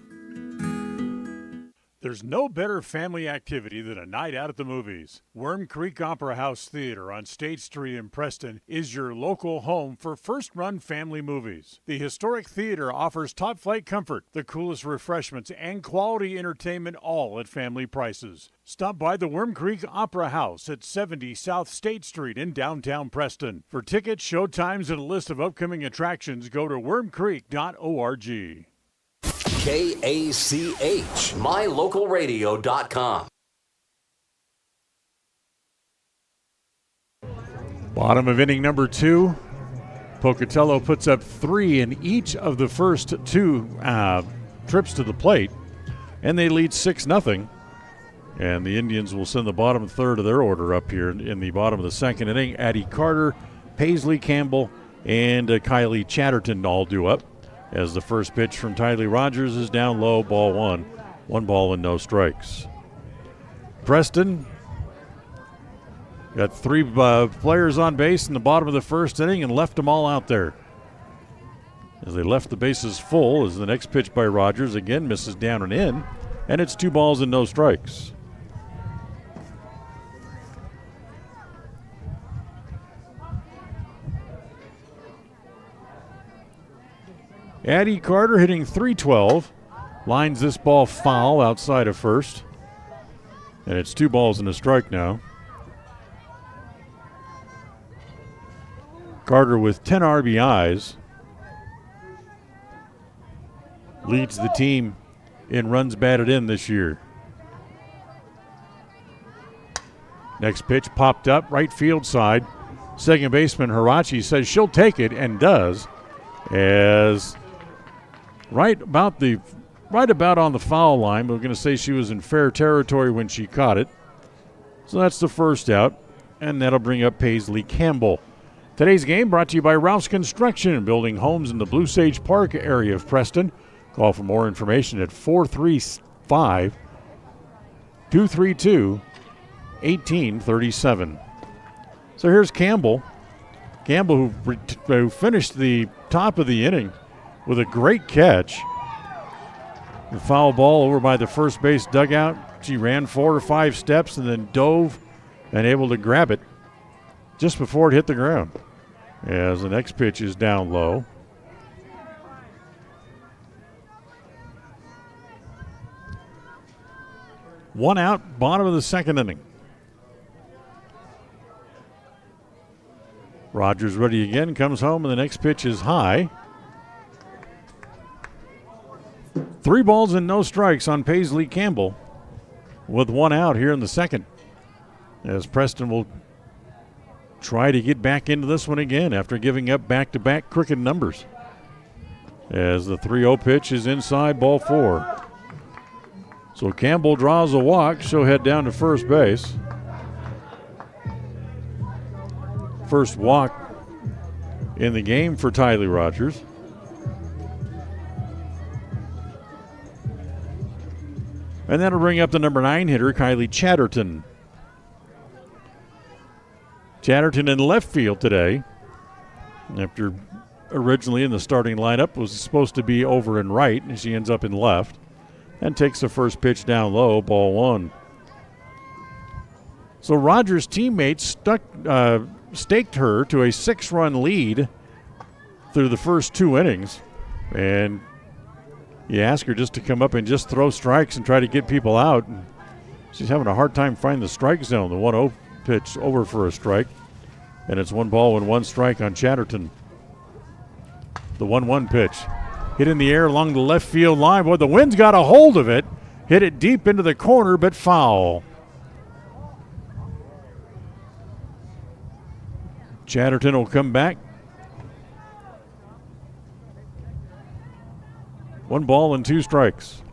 There's no better family activity than a night out at the movies. Worm Creek Opera House Theater on State Street in Preston is your local home for first-run family movies. The historic theater offers top-flight comfort, the coolest refreshments, and quality entertainment, all at family prices. Stop by the Worm Creek Opera House at 70 South State Street in downtown Preston. For tickets, show times, and a list of upcoming attractions, go to wormcreek.org. KACH, mylocalradio.com. Bottom of inning number 2. Pocatello puts up 3 in each of the first 2 trips to the plate, and they lead 6-0. And the Indians will send the bottom third of their order up here in the bottom of the second inning. Addie Carter, Paisley Campbell, and Kylie Chatterton all due up, as the first pitch from Tylee Rogers is down low, ball 1. 1 ball and no strikes. Preston got 3 players on base in the bottom of the first inning and left them all out there. As they left the bases full, as the next pitch by Rogers again misses down and in, and it's 2 balls and no strikes. Addie Carter hitting .312, lines this ball foul outside of first, and it's 2 balls and a strike now. Carter with 10 RBIs leads the team in runs batted in this year. Next pitch popped up, right field side. Second baseman Hirachi says she'll take it, and does, as right about on the foul line. We're going to say she was in fair territory when she caught it. So that's the first out, and that'll bring up Paisley Campbell. Today's game brought to you by Ralph's Construction, building homes in the Blue Sage Park area of Preston. Call for more information at 435-232-1837. So here's Campbell. Campbell, who finished the top of the inning with a great catch. The foul ball over by the first base dugout. She ran 4 or 5 steps and then dove and able to grab it just before it hit the ground. As the next pitch is down low. One out, bottom of the second inning. Rogers ready again, comes home, and the next pitch is high. 3 balls and no strikes on Paisley Campbell with 1 out here in the second, as Preston will try to get back into this one again after giving up back-to-back crooked numbers. As the 3-0 pitch is inside, ball 4. So Campbell draws a walk. She'll head down to first base. First walk in the game for Tylee Rogers. And that'll bring up the number 9 hitter, Kylie Chatterton. Chatterton in left field today, after originally in the starting lineup was supposed to be over in right, and she ends up in left and takes the first pitch down low, ball 1. So Rogers' teammates staked her to a 6-run lead through the first 2 innings, and you ask her just to come up and just throw strikes and try to get people out. And she's having a hard time finding the strike zone. The 1-0 pitch over for a strike, and it's 1 ball and 1 strike on Chatterton. The 1-1 pitch hit in the air along the left field line. Boy, the wind's got a hold of it. Hit it deep into the corner, but foul. Chatterton will come back. 1 ball and 2 strikes.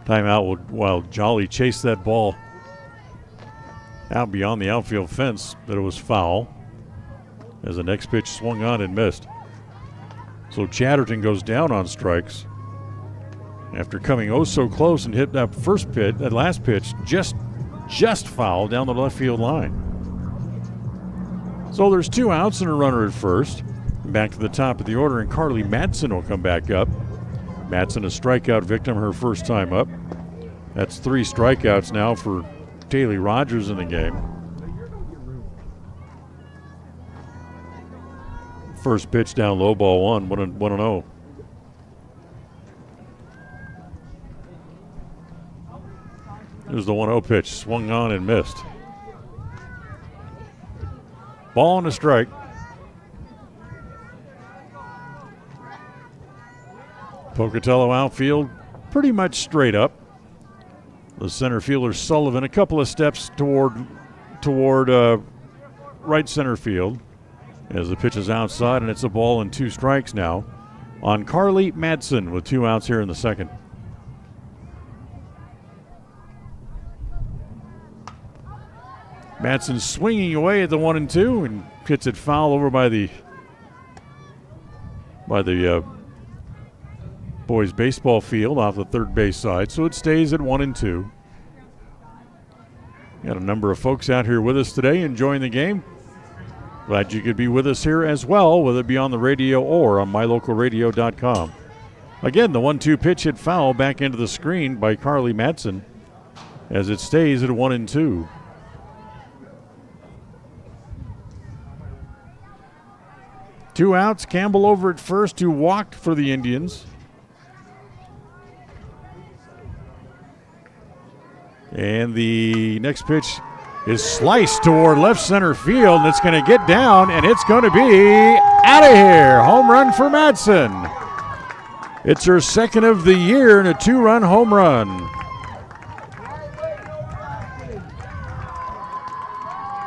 Timeout while Jolly chased that ball out beyond the outfield fence, but it was foul as the next pitch swung on and missed. So Chatterton goes down on strikes after coming oh so close and hit that last pitch just foul down the left field line. So there's 2 outs and a runner at first. Back to the top of the order, and Carly Madsen will come back up. Madsen, a strikeout victim her first time up. That's 3 strikeouts now for Tylee Rogers in the game. First pitch down low, ball 1, 1-0. There's the 1-0 pitch, swung on and missed. Ball and a strike. Pocatello outfield pretty much straight up. The center fielder Sullivan a couple of steps toward right center field as the pitch is outside, and it's a ball and 2 strikes now on Carly Madsen with 2 outs here in the second. Madsen swinging away at the 1-2 and hits it foul over by the boys baseball field off the third base side. So it stays at 1-2. Got a number of folks out here with us today enjoying the game. Glad you could be with us here as well, whether it be on the radio or on mylocalradio.com. Again, the 1-2 pitch hit foul back into the screen by Carly Madsen as it stays at 1-2. Two outs, Campbell over at first, who walked for the Indians. And the next pitch is sliced toward left center field, and it's going to get down, and it's going to be out of here. Home run for Madsen. It's her second of the year and a 2-run home run.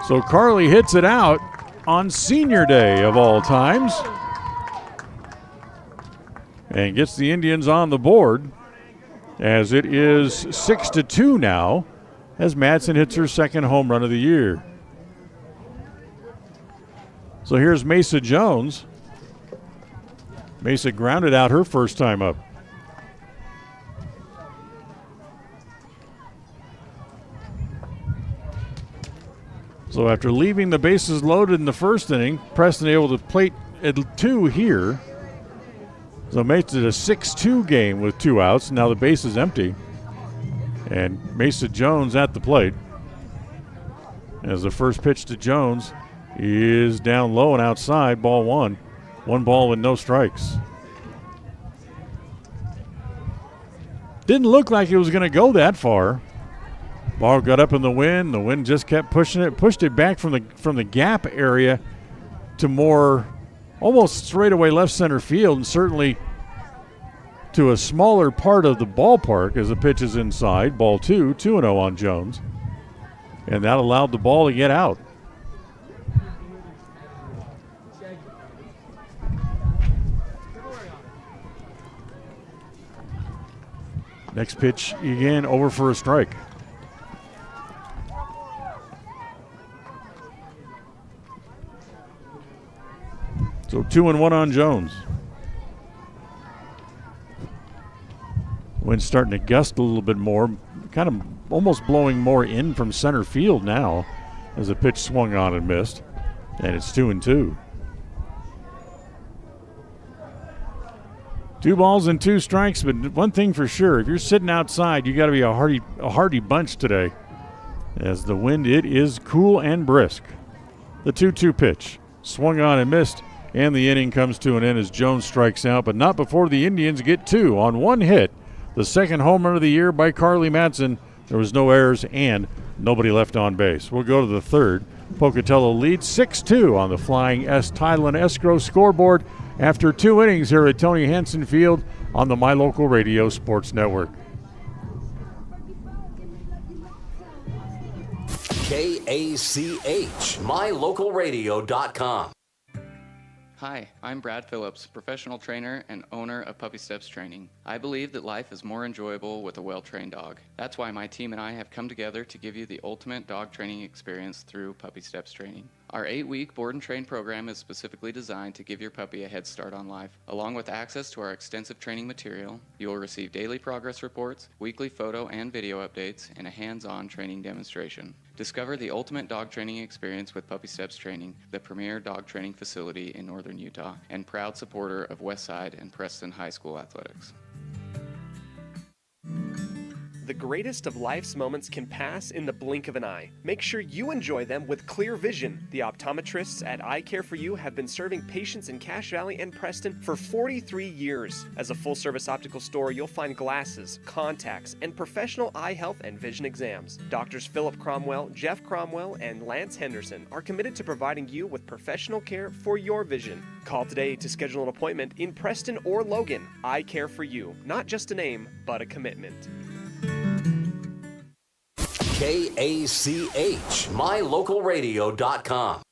So Carly hits it out on senior day of all times and gets the Indians on the board as it is 6-2 now as Madsen hits her second home run of the year. So here's Mesa Jones. Mesa grounded out her first time up. So after leaving the bases loaded in the first inning, Preston able to plate at 2 here. So makes it a 6-2 game with 2 outs. Now the base is empty. And Mesa Jones at the plate. As the first pitch to Jones is down low and outside, ball 1. 1 ball with no strikes. Didn't look like it was going to go that far. Ball got up in the wind. The wind just kept pushing it, pushed it back from the gap area to more almost straightaway left center field, and certainly to a smaller part of the ballpark as the pitch is inside. Ball 2, 2-0 on Jones. And that allowed the ball to get out. Next pitch again, over for a strike. So 2-1 on Jones. Wind's starting to gust a little bit more, kind of almost blowing more in from center field now as the pitch swung on and missed. And it's 2-2. 2 balls and 2 strikes, but one thing for sure, if you're sitting outside, you got to be a hardy bunch today. As the wind, it is cool and brisk. The 2-2 pitch, swung on and missed, and the inning comes to an end as Jones strikes out, but not before the Indians get 2 on 1 hit. The second home run of the year by Carly Madsen. There was no errors and nobody left on base. We'll go to the third. Pocatello leads 6-2 on the Flying S Tideland Escrow scoreboard after 2 innings here at Tony Hansen Field on the My Local Radio Sports Network. KACH, mylocalradio.com. Hi, I'm Brad Phillips, professional trainer and owner of Puppy Steps Training. I believe that life is more enjoyable with a well-trained dog. That's why my team and I have come together to give you the ultimate dog training experience through Puppy Steps Training. Our 8-week board and train program is specifically designed to give your puppy a head start on life. Along with access to our extensive training material, you will receive daily progress reports, weekly photo and video updates, and a hands-on training demonstration. Discover the ultimate dog training experience with Puppy Steps Training, the premier dog training facility in northern Utah, and proud supporter of Westside and Preston High School athletics. The greatest of life's moments can pass in the blink of an eye. Make sure you enjoy them with clear vision. The optometrists at Eye Care for You have been serving patients in Cache Valley and Preston for 43 years. As a full-service optical store, you'll find glasses, contacts, and professional eye health and vision exams. Doctors Philip Cromwell, Jeff Cromwell, and Lance Henderson are committed to providing you with professional care for your vision. Call today to schedule an appointment in Preston or Logan. Eye Care for You. Not just a name, but a commitment. KACH, mylocalradio.com.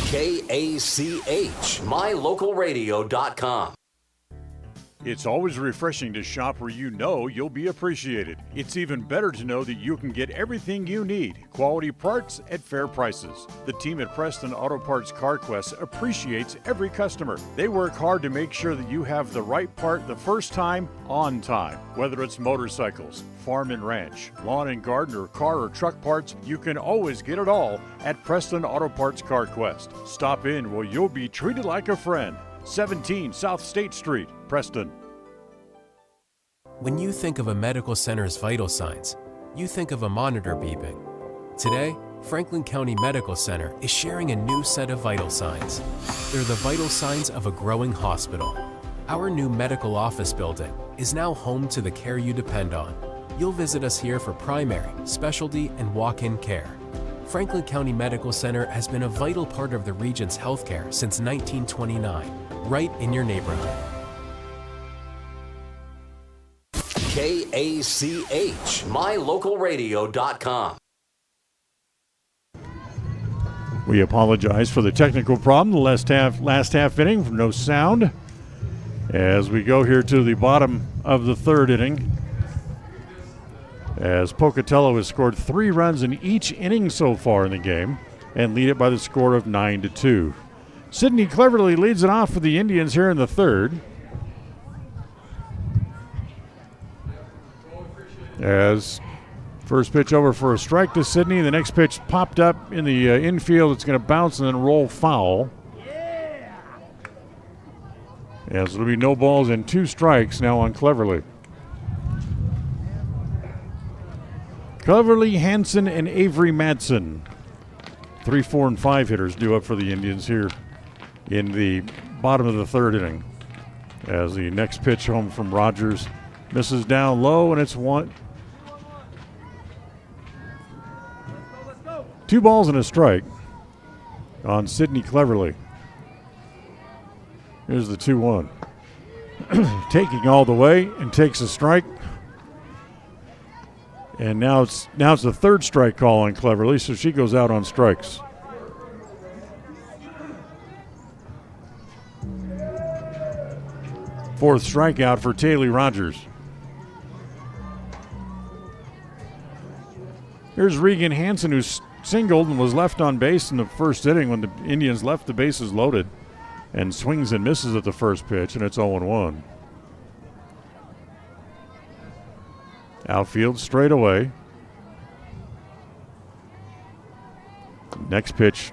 KACH, mylocalradio.com. It's always refreshing to shop where you know you'll be appreciated. It's even better to know that you can get everything you need, quality parts at fair prices. The team at Preston Auto Parts CarQuest appreciates every customer. They work hard to make sure that you have the right part the first time, on time. Whether it's motorcycles, farm and ranch, lawn and garden, or car or truck parts, you can always get it all at Preston Auto Parts CarQuest. Stop in where you'll be treated like a friend. 17 South State Street, Preston. When you think of a medical center's vital signs, you think of a monitor beeping. Today, Franklin County Medical Center is sharing a new set of vital signs. They're the vital signs of a growing hospital. Our new medical office building is now home to the care you depend on. You'll visit us here for primary, specialty, and walk-in care. Franklin County Medical Center has been a vital part of the region's healthcare since 1929, right in your neighborhood. KACH, mylocalradio.com. We apologize for the technical problem. The last half inning from no sound. As we go here to the bottom of the third inning, as Pocatello has scored 3 runs in each inning so far in the game and lead it by the score of 9-2. Sidney Cleverly leads it off for the Indians here in the third. As first pitch over for a strike to Sidney. The next pitch popped up in the infield. It's going to bounce and then roll foul. As it'll be no balls and 2 strikes now on Cleverly. Cleverly, Hansen, and Avery Madsen. 3, 4, and 5 hitters due up for the Indians here in the bottom of the third inning. As the next pitch home from Rogers misses down low, and it's 2 balls and a strike on Sidney Cleverly. Here's the 2-1. Taking all the way and takes a strike. And now it's the third strike call on Cleverly, so she goes out on strikes. Fourth strikeout for Taylor Rogers. Here's Regan Hansen, who singled and was left on base in the first inning when the Indians left the bases loaded, and swings and misses at the first pitch, and it's 0-1. Outfield straight away. Next pitch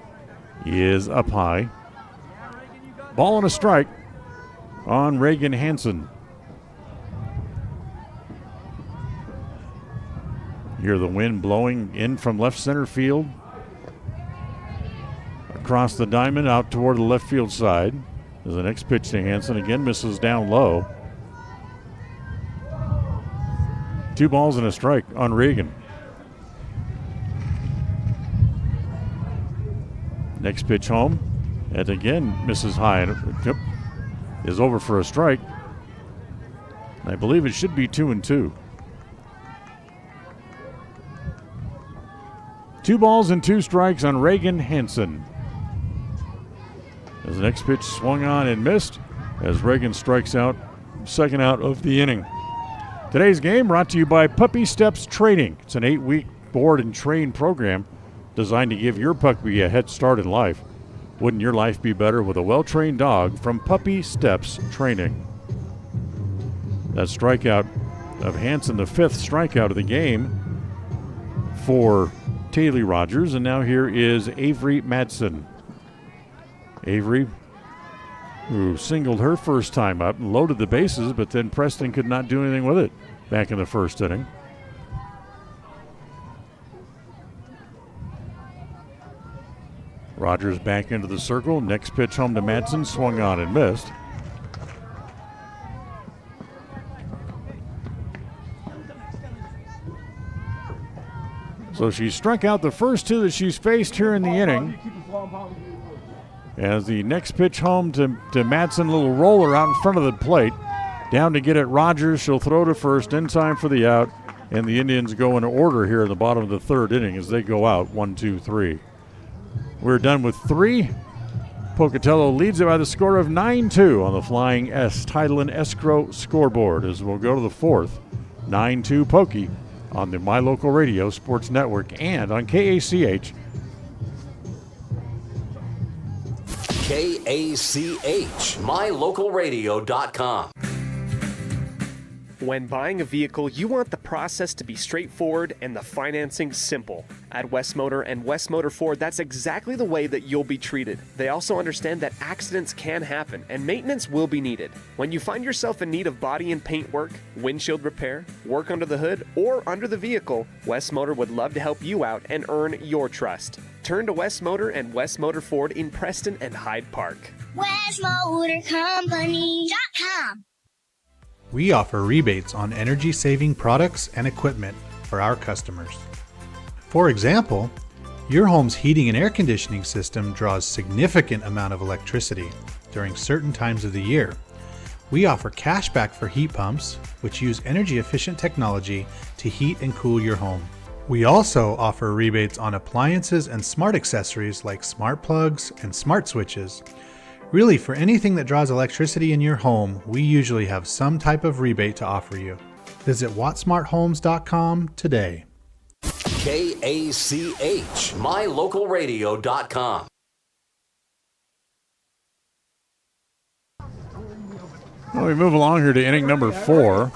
is up high. Ball and a strike on Reagan Hansen. Hear the wind blowing in from left center field. Across the diamond out toward the left field side. As the next pitch to Hansen again misses down low. 2 balls and a strike on Reagan. Next pitch home. And again misses high. And is over for a strike. I believe it should be 2-2. 2 balls and 2 strikes on Reagan Hansen. As the next pitch swung on and missed, as Reagan strikes out, second out of the inning. Today's game brought to you by Puppy Steps Training. It's an 8-week board and train program designed to give your puppy a head start in life. Wouldn't your life be better with a well-trained dog from Puppy Steps Training? That strikeout of Hansen, the 5th strikeout of the game for Taylor Rogers, and now here is Avery Madsen. Avery, who singled her first time up and loaded the bases, but then Preston could not do anything with it back in the first inning. Rogers back into the circle. Next pitch home to Madsen, swung on and missed. So she struck out the first 2 that she's faced here in the inning. As the next pitch home to Madsen, a little roller out in front of the plate. Down to get it, Rogers. She'll throw to first in time for the out. And the Indians go in order here in the bottom of the third inning as they go out 1, 2, 3. We're done with 3 Pocatello leads it by the score of 9-2 on the Flying S Title and Escrow scoreboard as we'll go to the fourth. 9-2 Pokey on the My Local Radio Sports Network and on KACH. KACH, mylocalradio.com. When buying a vehicle, you want the process to be straightforward and the financing simple. At West Motor and West Motor Ford, that's exactly the way that you'll be treated. They also understand that accidents can happen and maintenance will be needed. When you find yourself in need of body and paint work, windshield repair, work under the hood, or under the vehicle, West Motor would love to help you out and earn your trust. Turn to West Motor and West Motor Ford in Preston and Hyde Park. WestMotorCompany.com. We offer rebates on energy-saving products and equipment for our customers. For example, your home's heating and air conditioning system draws significant amount of electricity during certain times of the year. We offer cash back for heat pumps, which use energy-efficient technology to heat and cool your home. We also offer rebates on appliances and smart accessories like smart plugs and smart switches. Really, for anything that draws electricity in your home, we usually have some type of rebate to offer you. Visit wattsmarthomes.com today. KACH, mylocalradio.com. Well, we move along here to inning number 4.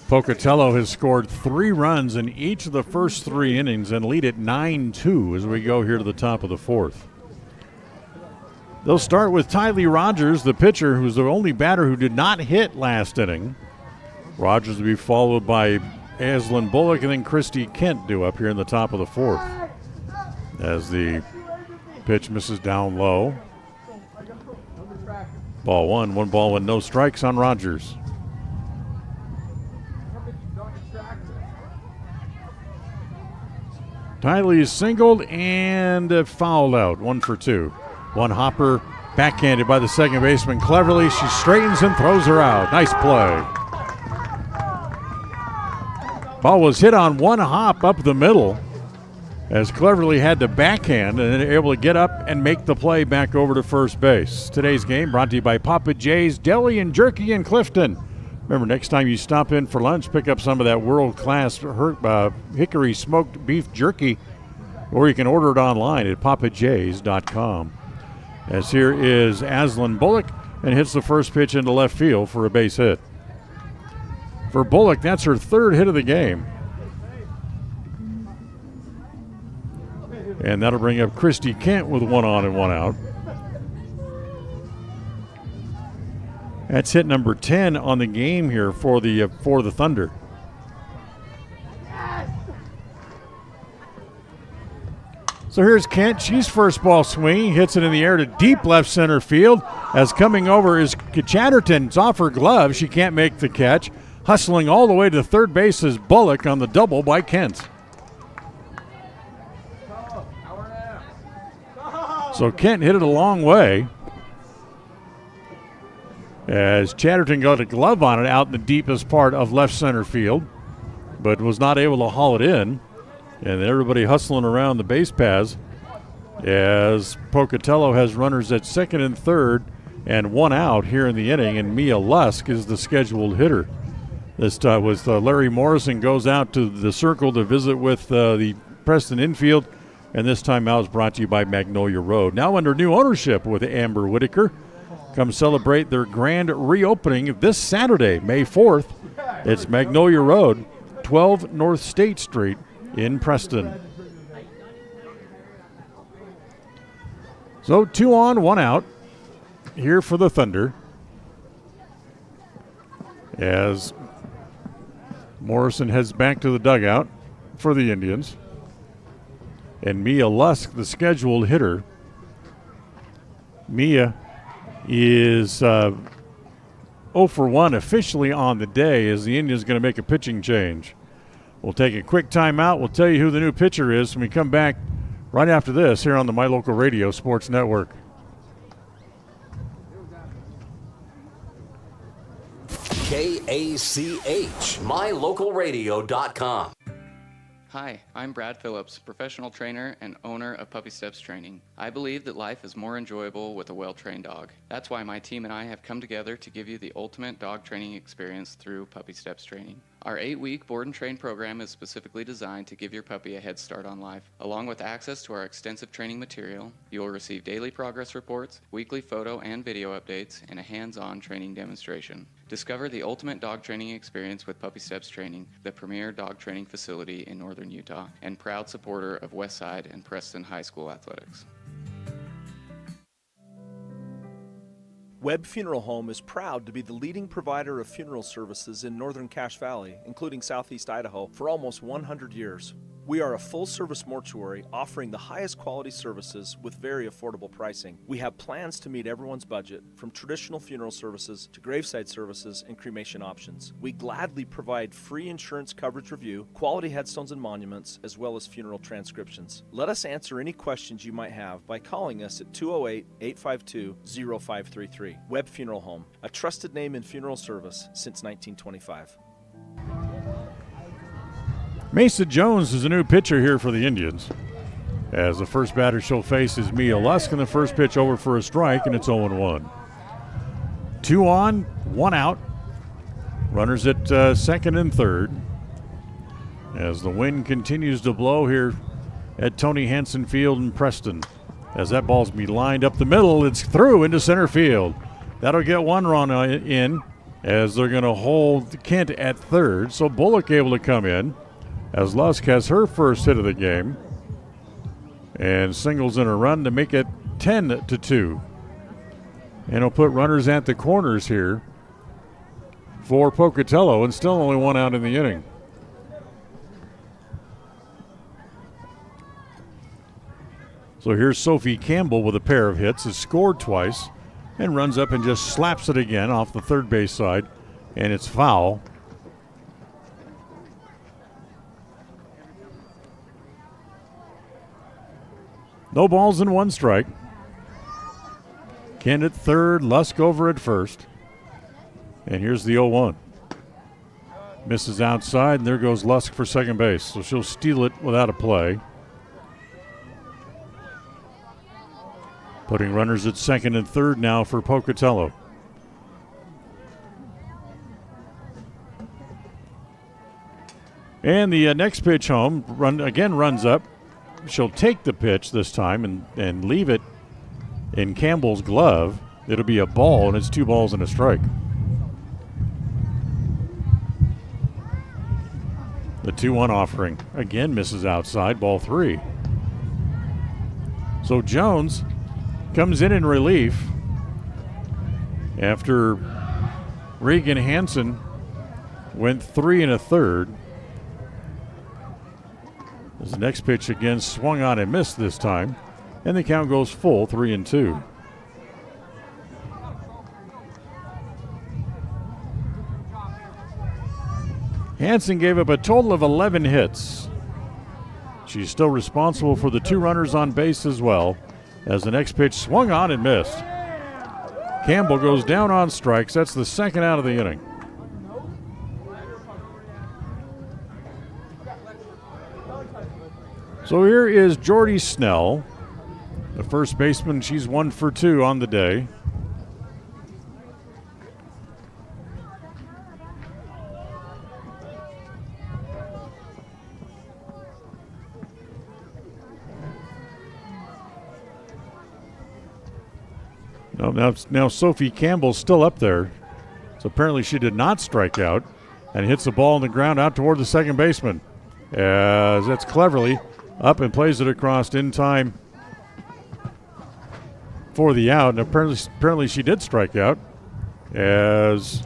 Pocatello has scored 3 runs in each of the first 3 innings and lead at 9-2 as we go here to the top of the 4th. They'll start with Tylee Rogers, the pitcher, who's the only batter who did not hit last inning. Rogers will be followed by Aslan Bullock and then Christy Kent due up here in the top of the 4th. As the pitch misses down low. Ball 1, 1 ball and no strikes on Rogers. Tylee is singled and fouled out, 1 for 2. One hopper backhanded by the second baseman cleverly. She straightens and throws her out. Nice play. Ball was hit on one hop up the middle as Cleverly had to backhand and then able to get up and make the play back over to first base. Today's game brought to you by Papa J's Deli and Jerky in Clifton. Remember, next time you stop in for lunch, pick up some of that world-class hickory smoked beef jerky, or you can order it online at papajs.com. As here is Aslan Bullock and hits the first pitch into left field for a base hit. For Bullock, that's her 3rd hit of the game. And that'll bring up Christy Kent with 1 on and 1 out. That's hit number 10 on the game here for the Thunder. So here's Kent. She's first ball swinging, hits it in the air to deep left center field. As coming over is Chatterton. It's off her glove. She can't make the catch. Hustling all the way to third base is Bullock on the double by Kent. So Kent hit it a long way. As Chatterton got a glove on it out in the deepest part of left center field, but was not able to haul it in. And everybody hustling around the base paths as Pocatello has runners at second and third and 1 out here in the inning, and Mia Lusk is the scheduled hitter. This time with Larry Morrison goes out to the circle to visit with the Preston infield, and this time out is brought to you by Magnolia Road. Now under new ownership with Amber Whitaker. Come celebrate their grand reopening this Saturday, May 4th. It's Magnolia Road, 12 North State Street in Preston. So 2 on, 1 out here for the Thunder. As Morrison heads back to the dugout for the Indians. And Mia Lusk, the scheduled hitter. Mia is 0 for 1 officially on the day as the Indians going to make a pitching change. We'll take a quick timeout. We'll tell you who the new pitcher is when we come back right after this here on the My Local Radio Sports Network. KACH, mylocalradio.com. Hi, I'm Brad Phillips, professional trainer and owner of Puppy Steps Training. I believe that life is more enjoyable with a well-trained dog. That's why my team and I have come together to give you the ultimate dog training experience through Puppy Steps Training. Our 8-week board and train program is specifically designed to give your puppy a head start on life. Along with access to our extensive training material, you will receive daily progress reports, weekly photo and video updates, and a hands-on training demonstration. Discover the ultimate dog training experience with Puppy Steps Training, the premier dog training facility in northern Utah, and proud supporter of Westside and Preston High School athletics. Webb Funeral Home is proud to be the leading provider of funeral services in northern Cache Valley, including southeast Idaho, for almost 100 years. We are a full-service mortuary offering the highest quality services with very affordable pricing. We have plans to meet everyone's budget, from traditional funeral services to graveside services and cremation options. We gladly provide free insurance coverage review, quality headstones and monuments, as well as funeral transcriptions. Let us answer any questions you might have by calling us at 208-852-0533. Webb Funeral Home, a trusted name in funeral service since 1925. Mesa Jones is a new pitcher here for the Indians. As the first batter she'll face is Mia Lusk, and the first pitch over for a strike, and it's 0-1. 2 on, 1 out. Runners at second and third. As the wind continues to blow here at Tony Hansen Field in Preston. As that ball's be lined up the middle, it's through into center field. That'll get 1 run in, as they're going to hold Kent at third. So Bullock able to come in, as Lusk has her first hit of the game and singles in a run to make it 10-2. And he'll put runners at the corners here for Pocatello, and still only 1 out in the inning. So here's Sophie Campbell with a pair of hits, has scored twice, and runs up and just slaps it again off the third base side, and it's foul. No balls and 1 strike. Kent at third, Lusk over at first. And here's the 0-1. Misses outside, and there goes Lusk for second base. So she'll steal it without a play. Putting runners at second and third now for Pocatello. And the next pitch home runs up. She'll take the pitch this time and leave it in Campbell's glove. It'll be a ball, and it's 2 balls and a strike. The 2-1 offering again misses outside, ball 3. So Jones comes in relief after Regan Hansen went 3 1/3. As the next pitch again swung on and missed this time, and the count goes full, 3-2. Hansen gave up a total of 11 hits. She's still responsible for the 2 runners on base as well, as the next pitch swung on and missed. Campbell goes down on strikes. That's the second out of the inning. So here is Jordy Snell, the first baseman. She's 1 for 2 on the day. Now Sophie Campbell's still up there. So apparently she did not strike out, and hits the ball on the ground out toward the second baseman. As that's cleverly up and plays it across in time for the out. And apparently she did strike out, as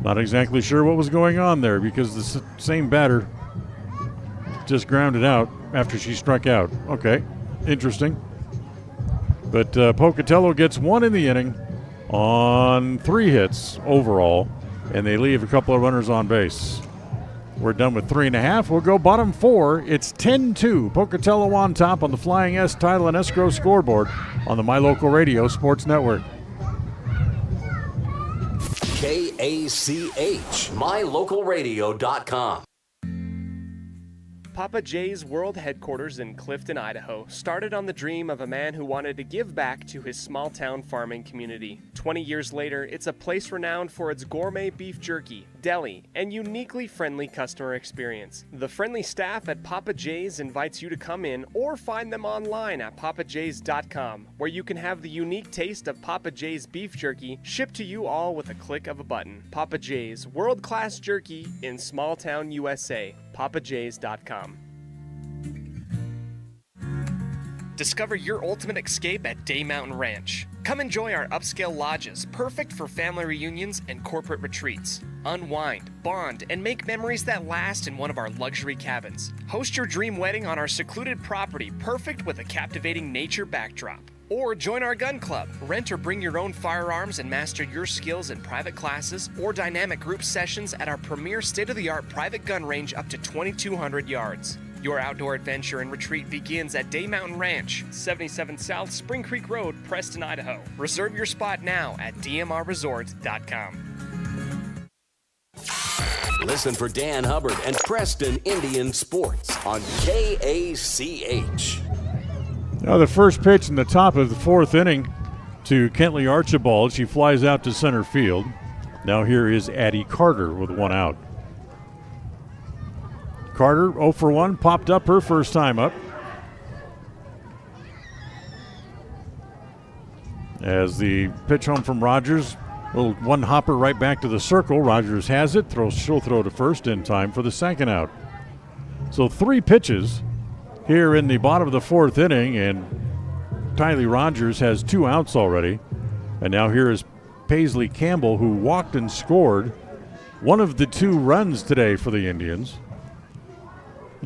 not exactly sure what was going on there, because the same batter just grounded out after she struck out. Okay, interesting. But Pocatello gets 1 in the inning on 3 hits overall, and they leave a couple of runners on base. We're done with 3.5. We'll go bottom 4. It's 10-2. Pocatello on top on the Flying S Title and Escrow scoreboard on the My Local Radio Sports Network. KACH, mylocalradio.com. Papa J's world headquarters in Clifton, Idaho, started on the dream of a man who wanted to give back to his small-town farming community. 20 years later, it's a place renowned for its gourmet beef jerky, deli, and uniquely friendly customer experience. The friendly staff at Papa J's invites you to come in or find them online at papajs.com, where you can have the unique taste of Papa J's beef jerky shipped to you all with a click of a button. Papa J's, world-class jerky in small-town USA. papajs.com. Discover your ultimate escape at Day Mountain Ranch. Come enjoy our upscale lodges, perfect for family reunions and corporate retreats. Unwind, bond, and make memories that last in one of our luxury cabins. Host your dream wedding on our secluded property, perfect with a captivating nature backdrop. Or join our gun club. Rent or bring your own firearms and master your skills in private classes or dynamic group sessions at our premier state-of-the-art private gun range up to 2,200 yards. Your outdoor adventure and retreat begins at Day Mountain Ranch, 77 South Spring Creek Road, Preston, Idaho. Reserve your spot now at dmrresort.com. Listen for Dan Hubbard and Preston Indian Sports on KACH. Now the first pitch in the top of the fourth inning to Kentley Archibald. She flies out to center field. Now here is Addie Carter with one out. Carter 0 for 1, popped up her first time up. As the pitch home from Rogers, little one hopper right back to the circle. Rogers has it, she'll throw to first in time for the second out. So 3 pitches here in the bottom of the fourth inning, and Tylee Rogers has 2 outs already. And now here is Paisley Campbell, who walked and scored one of the 2 runs today for the Indians.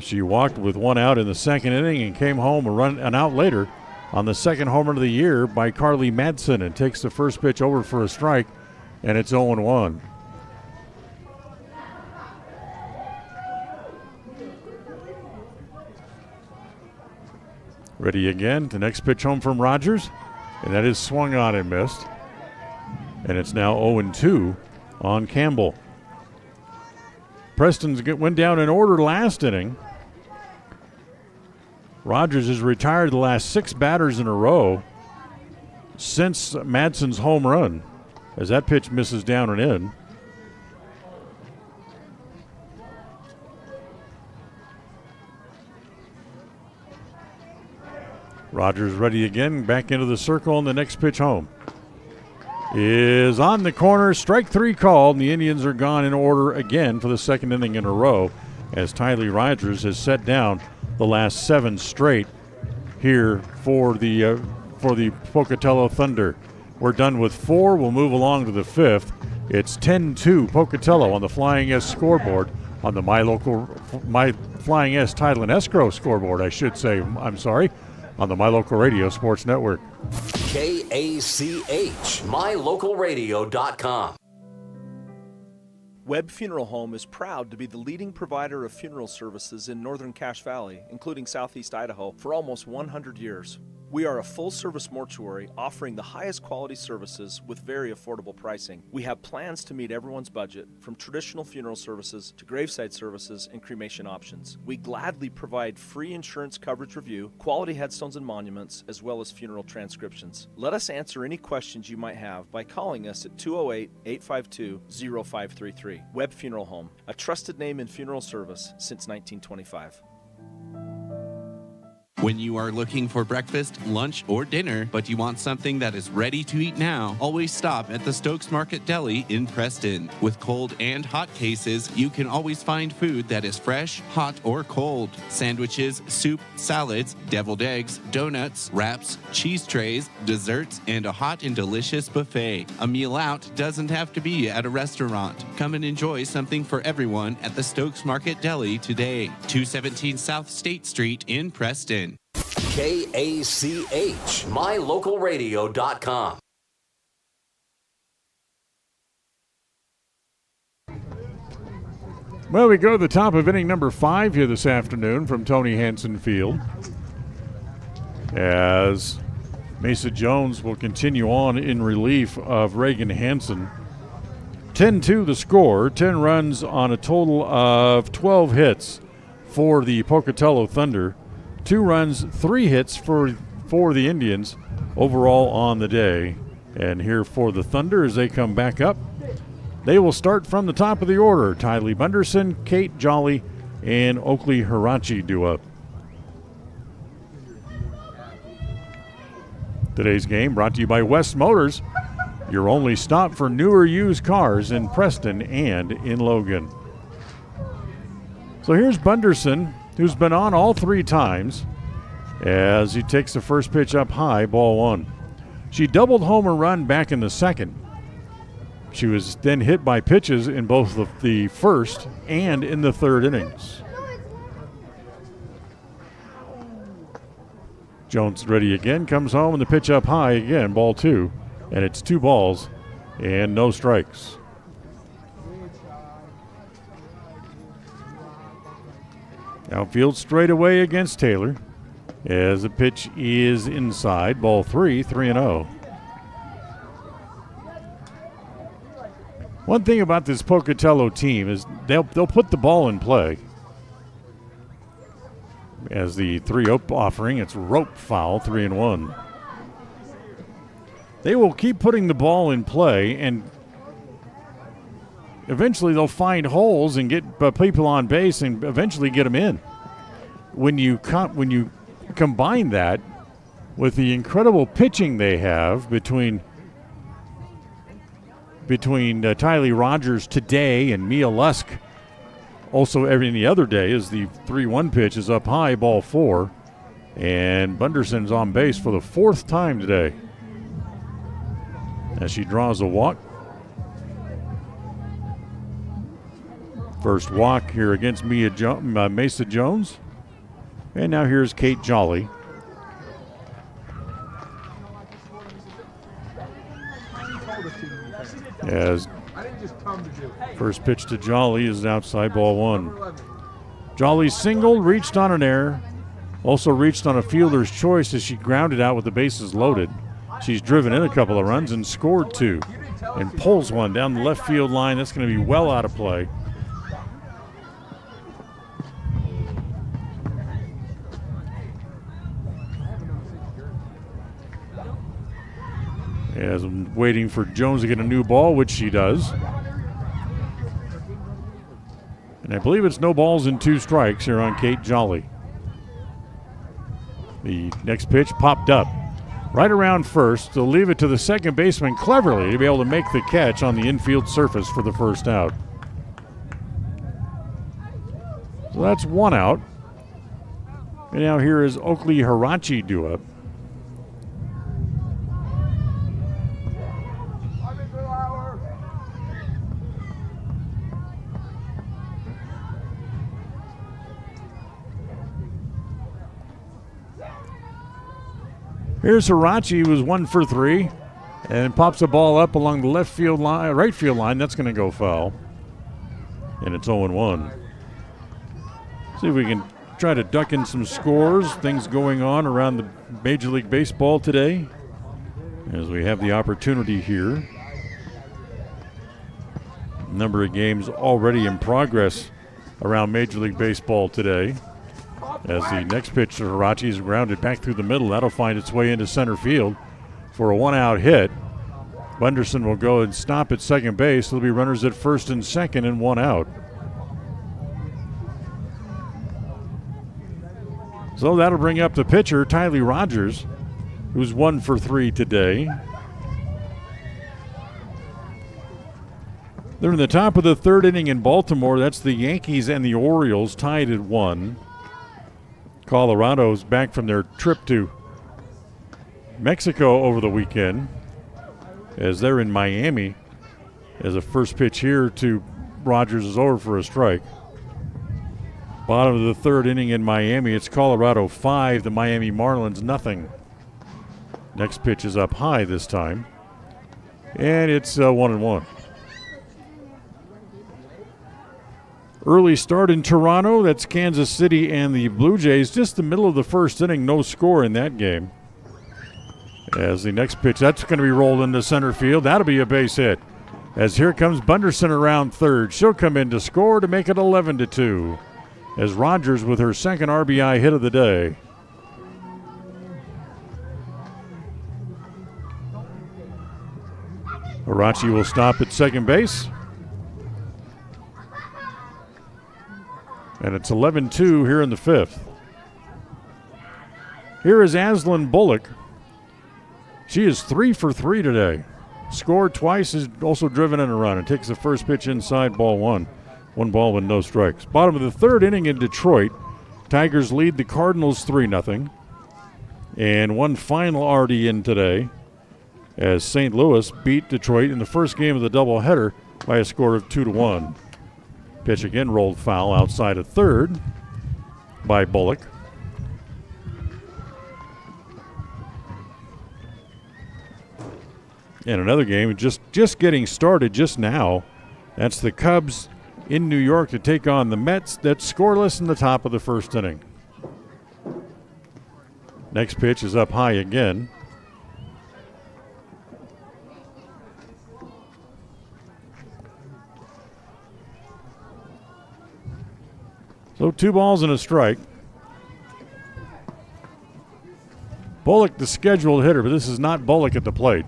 She walked with 1 out in the second inning and came home an out later on the second home run of the year by Carly Madsen, and takes the first pitch over for a strike, and it's 0-1. Ready again. The next pitch home from Rogers, and that is swung on and missed. And it's now 0-2 on Campbell. Preston's went down in order last inning. Rogers has retired the last 6 batters in a row since Madsen's home run, as that pitch misses down and in. Rogers ready again, back into the circle, and the next pitch home is on the corner. Strike 3 called, and the Indians are gone in order again for the second inning in a row, as Tylee Rogers has set down the last 7 straight here for the Pocatello Thunder. We're done with 4. We'll move along to the 5th. It's 10-2 Pocatello on the Flying S scoreboard, on the My Flying S Title and Escrow scoreboard, I should say. I'm sorry. On the My Local Radio Sports Network. KACH, mylocalradio.com. Webb Funeral Home is proud to be the leading provider of funeral services in northern Cache Valley, including southeast Idaho, for almost 100 years. We are a full-service mortuary offering the highest quality services with very affordable pricing. We have plans to meet everyone's budget, from traditional funeral services to graveside services and cremation options. We gladly provide free insurance coverage review, quality headstones and monuments, as well as funeral transcriptions. Let us answer any questions you might have by calling us at 208-852-0533. Webb Funeral Home, a trusted name in funeral service since 1925. When you are looking for breakfast, lunch, or dinner, but you want something that is ready to eat now, always stop at the Stokes Market Deli in Preston. With cold and hot cases, you can always find food that is fresh, hot, or cold. Sandwiches, soup, salads, deviled eggs, donuts, wraps, cheese trays, desserts, and a hot and delicious buffet. A meal out doesn't have to be at a restaurant. Come and enjoy something for everyone at the Stokes Market Deli today. 217 South State Street in Preston. KACH, mylocalradio.com. Well, we go to the top of inning number 5 here this afternoon from Tony Hansen Field, as Mesa Jones will continue on in relief of Reagan Hansen. 10-2 the score, 10 runs on a total of 12 hits for the Pocatello Thunder. 2 runs, 3 hits for the Indians overall on the day. And here for the Thunder as they come back up. They will start from the top of the order. Tylee Bunderson, Kate Jolly, and Oakley Hirachi due up. Today's game brought to you by West Motors, your only stop for newer used cars in Preston and in Logan. So here's Bunderson, who's been on all 3 times, as he takes the first pitch up high, ball 1. She doubled home a run back in the second. She was then hit by pitches in both the first and in the third innings. Jones ready again, comes home, and the pitch up high again, ball 2. And it's 2 balls and no strikes. Outfield straight away against Taylor as the pitch is inside, ball 3, 3-0. One thing about this Pocatello team is they'll put the ball in play. As the 3-0 offering, it's rope foul, 3-1. They will keep putting the ball in play, and eventually they'll find holes and get people on base and eventually get them in. When you combine that with the incredible pitching they have between Tylee Rogers today and Mia Lusk, also every other day, as the 3-1 pitch is up high, ball 4, and Bunderson's on base for the 4th time today as she draws a walk. First walk here against Mesa Jones. And now here's Kate Jolly. As first pitch to Jolly is outside, ball 1. Jolly singled, reached on an error, also reached on a fielder's choice as she grounded out with the bases loaded. She's driven in a couple of runs and scored 2 and pulls one down the left field line. That's going to be well out of play. As I'm waiting for Jones to get a new ball, which she does. And I believe it's no balls and 2 strikes here on Kate Jolly. The next pitch popped up right around first. They'll leave it to the second baseman cleverly to be able to make the catch on the infield surface for the first out. So that's 1 out. And now here is Oakley Hirachi due up. Here's Hirachi, who was 1 for 3, and pops the ball up along the left field line, right field line. That's going to go foul. And it's 0-1. See if we can try to duck in some scores, things going on around the Major League Baseball today, as we have the opportunity here. A number of games already in progress around Major League Baseball today. As the next pitch to Hirachi is grounded back through the middle. That'll find its way into center field for a 1-out hit. Bunderson will go and stop at second base. There'll be runners at first and second and 1 out. So that'll bring up the pitcher, Tylee Rogers, who's 1 for 3 today. They're in the top of the 3rd inning in Baltimore. That's the Yankees and the Orioles tied at 1. Colorado's back from their trip to Mexico over the weekend, as they're in Miami, as a first pitch here to Rogers is over for a strike. Bottom of the 3rd inning in Miami, it's Colorado 5, the Miami Marlins nothing. Next pitch is up high this time, and it's 1-1. Early start in Toronto. That's Kansas City and the Blue Jays. Just the middle of the 1st inning, no score in that game. As the next pitch, that's going to be rolled into center field. That'll be a base hit. As here comes Bunderson around 3rd. She'll come in to score to make it 11-2. as Rogers with her second RBI hit of the day. Hirachi will stop at second base. And it's 11-2 here in the fifth. Here is Aslan Bullock. She is 3 for 3 today. Scored twice, has also driven in a run. And takes the first pitch inside, ball one. 1 ball with no strikes. Bottom of the third inning in Detroit. Tigers lead the Cardinals 3-0. And one final already in today as St. Louis beat Detroit in the first game of the doubleheader by a score of 2-1. Pitch again rolled foul outside of third by Bullock. And another game just getting started just now. That's the Cubs in New York to take on the Mets. That's scoreless in the top of the first inning. Next pitch is up high again. So 2 balls and a strike. Bullock, the scheduled hitter, but this is not Bullock at the plate.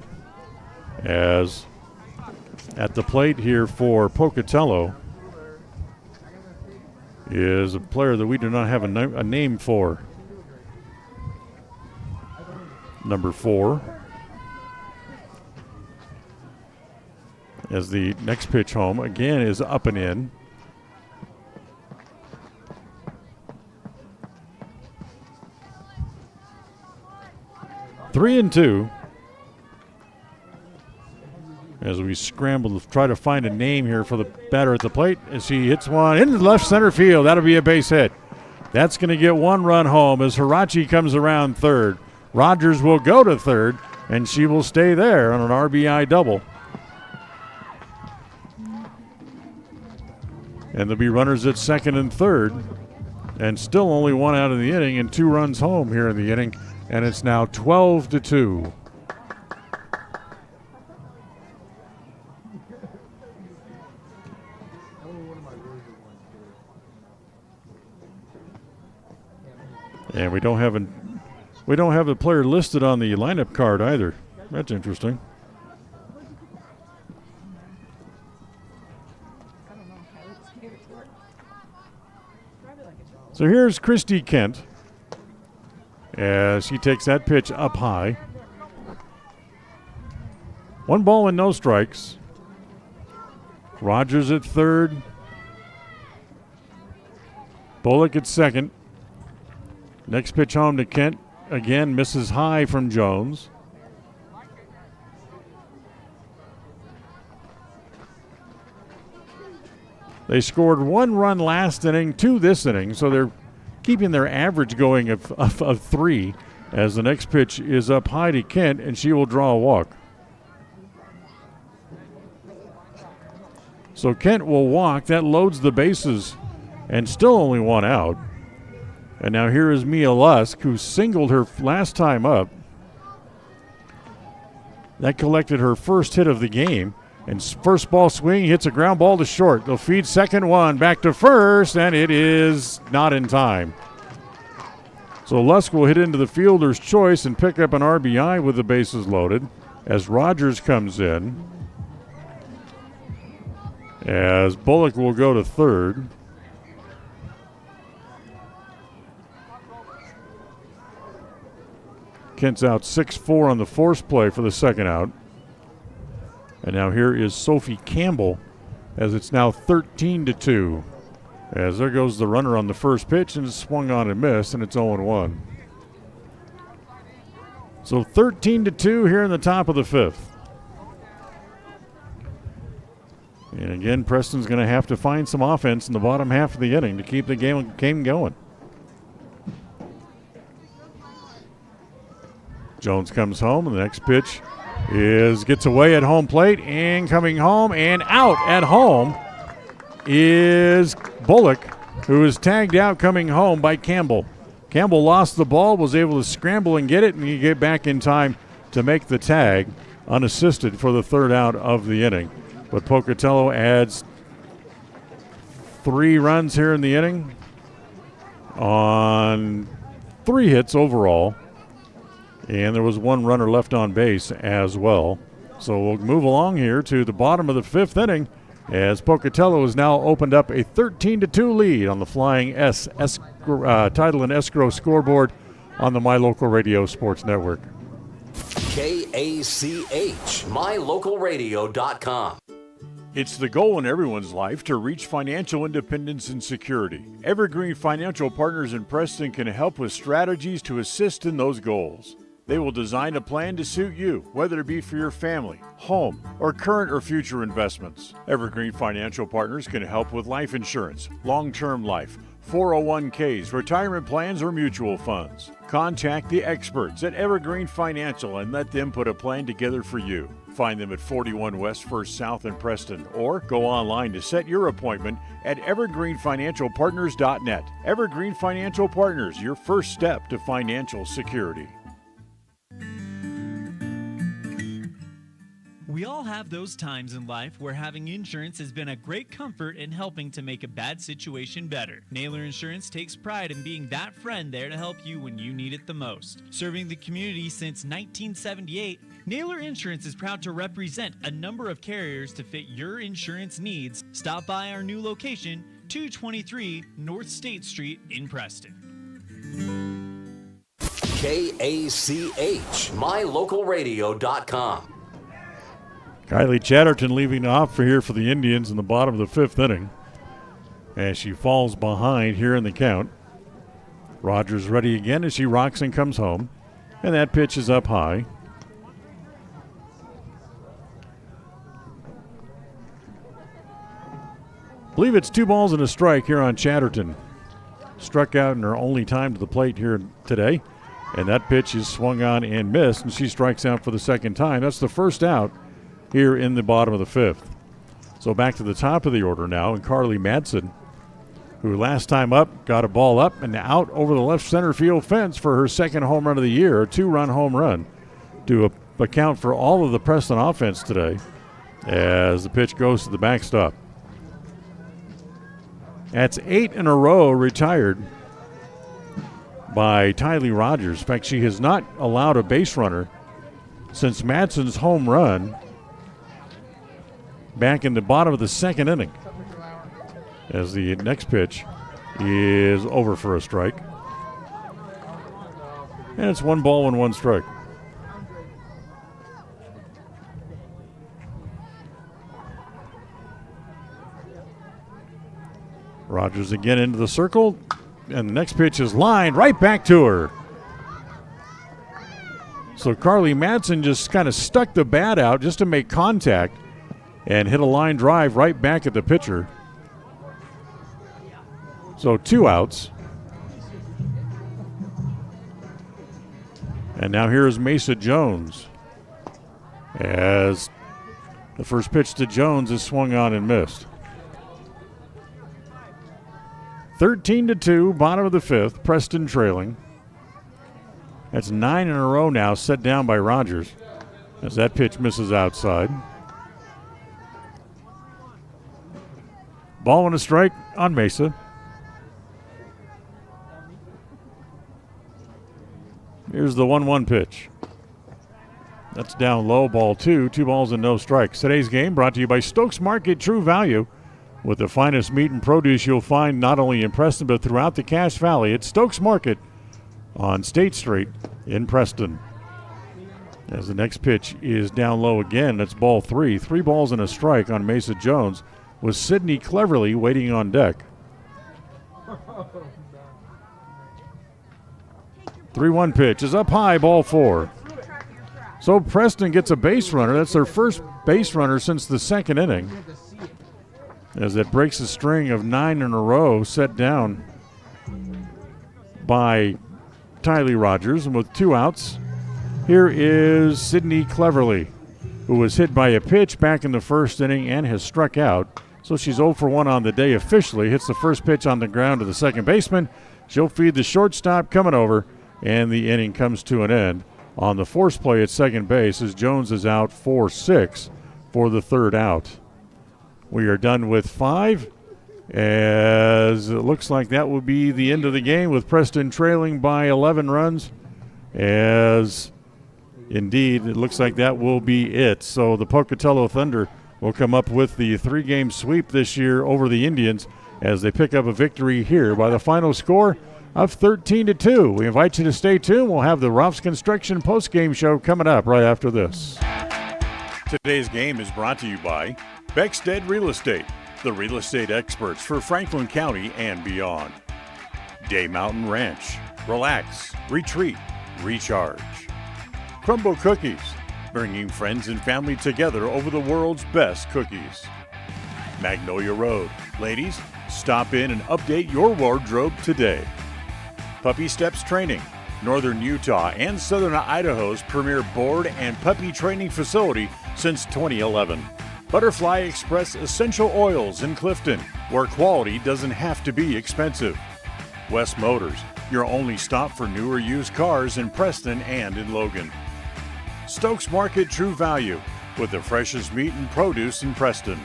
As at the plate here for Pocatello is a player that we do not have a name for. Number 4. As the next pitch home again is up and in. Three and two. As we scramble to try to find a name here for the batter at the plate as he hits one into left center field. That'll be a base hit. That's going to get 1 run home as Hirachi comes around third. Rogers will go to third, and she will stay there on an RBI double. And there'll be runners at second and third, and still only 1 out of the inning and 2 runs home here in the inning, and it's now 12-2. And we don't have the player listed on the lineup card either. That's interesting. So here's Christy Kent as he takes that pitch up high. 1 ball and no strikes. Rogers at third. Bullock at second. Next pitch home to Kent. Again, misses high from Jones. They scored 1 run last inning, 2 this inning, so they're keeping their average going of 3 as the next pitch is up high to Kent, and she will draw a walk. So Kent will walk. That loads the bases, and still only 1 out. And now here is Mia Lusk, who singled her last time up. That collected her first hit of the game. And first ball swing, hits a ground ball to short. They'll feed second one, back to first, and it is not in time. So Lusk will hit into the fielder's choice and pick up an RBI with the bases loaded as Rogers comes in. As Bullock will go to third. Kent's out 6-4 on the force play for the second out. And now here is Sophie Campbell as it's now 13-2. As there goes the runner on the first pitch and it's swung on and missed, and it's 0-1. So 13-2 here in the top of the fifth. And again, Preston's going to have to find some offense in the bottom half of the inning to keep the game going. Jones comes home, and the next pitch gets away at home plate, and coming home and out at home is Bullock, who is tagged out coming home by Campbell. Campbell lost the ball, was able to scramble and get it, and he get back in time to make the tag unassisted for the third out of the inning. But Pocatello adds 3 runs here in the inning. on 3 hits overall, and there was 1 runner left on base as well. So we'll move along here to the bottom of the 5th inning as Pocatello has now opened up a 13-2 lead on the Flying S Title and Escrow scoreboard on the My Local Radio Sports Network. KACH, mylocalradio.com. It's the goal in everyone's life to reach financial independence and security. Evergreen Financial Partners in Preston can help with strategies to assist in those goals. They will design a plan to suit you, whether it be for your family, home, or current or future investments. Evergreen Financial Partners can help with life insurance, long-term life, 401ks, retirement plans, or mutual funds. Contact the experts at Evergreen Financial and let them put a plan together for you. Find them at 41 West 1st South in Preston, or go online to set your appointment at evergreenfinancialpartners.net. Evergreen Financial Partners, your first step to financial security. We all have those times in life where having insurance has been a great comfort in helping to make a bad situation better. Naylor Insurance takes pride in being that friend there to help you when you need it the most. Serving the community since 1978, Naylor Insurance is proud to represent a number of carriers to fit your insurance needs. Stop by our new location, 223 North State Street in Preston. KACH, mylocalradio.com. Kylie Chatterton leaving off for the Indians in the bottom of the 5th inning as she falls behind here in the count. Rogers ready again as she rocks and comes home, and that pitch is up high. I believe it's 2 balls and a strike here on Chatterton. Struck out in her only time to the plate here today, and that pitch is swung on and missed, and she strikes out for the 2nd time. That's the first out here in the bottom of the 5th. So back to the top of the order now, and Carly Madsen, who last time up got a ball up and out over the left center field fence for her 2nd home run of the year, a 2-run home run to account for all of the Preston offense today as the pitch goes to the backstop. That's 8 in a row retired by Tylee Rogers. In fact, she has not allowed a base runner since Madsen's home run back in the bottom of the 2nd inning, as the next pitch is over for a strike. And it's 1 ball and 1 strike. Rogers again into the circle, and the next pitch is lined right back to her. So Carly Madsen just kind of stuck the bat out just to make contact and hit a line drive right back at the pitcher. So 2 outs. And now here is Mesa Jones, as the first pitch to Jones is swung on and missed. 13-2, bottom of the 5th, Preston trailing. That's 9 in a row now, set down by Rogers, as that pitch misses outside. Ball and a strike on Mesa. Here's the 1-1 pitch. That's down low, ball 2. 2 balls and no strikes. Today's game brought to you by Stokes Market True Value. With the finest meat and produce you'll find not only in Preston but throughout the Cache Valley. It's Stokes Market on State Street in Preston. As the next pitch is down low again, that's ball 3. 3 balls and a strike on Mesa Jones, with Sydney Cleverly waiting on deck. 3-1 pitch is up high, ball 4. So Preston gets a base runner. That's their first base runner since the 2nd inning, as it breaks a string of 9 in a row set down by Tylee Rogers. And with 2 outs, here is Sydney Cleverly, who was hit by a pitch back in the 1st inning and has struck out. So she's 0 for 1 on the day officially. Hits the first pitch on the ground to the second baseman. She'll feed the shortstop coming over, and the inning comes to an end on the force play at second base as Jones is out 4-6 for the 3rd out. We are done with 5, as it looks like that will be the end of the game with Preston trailing by 11 runs, as indeed it looks like that will be it. So the Pocatello Thunder will come up with the 3-game sweep this year over the Indians as they pick up a victory here by the final score of 13-2. We invite you to stay tuned. We'll have the Ralph's Construction post-game show coming up right after this. Today's game is brought to you by Beckstead Real Estate, the real estate experts for Franklin County and beyond. Day Mountain Ranch. Relax, retreat, recharge. Crumble Cookies, bringing friends and family together over the world's best cookies. Magnolia Road. Ladies, stop in and update your wardrobe today. Puppy Steps Training. Northern Utah and Southern Idaho's premier board and puppy training facility since 2011. Butterfly Express Essential Oils in Clifton, where quality doesn't have to be expensive. West Motors, your only stop for newer used cars in Preston and in Logan. Stokes Market True Value, with the freshest meat and produce in Preston.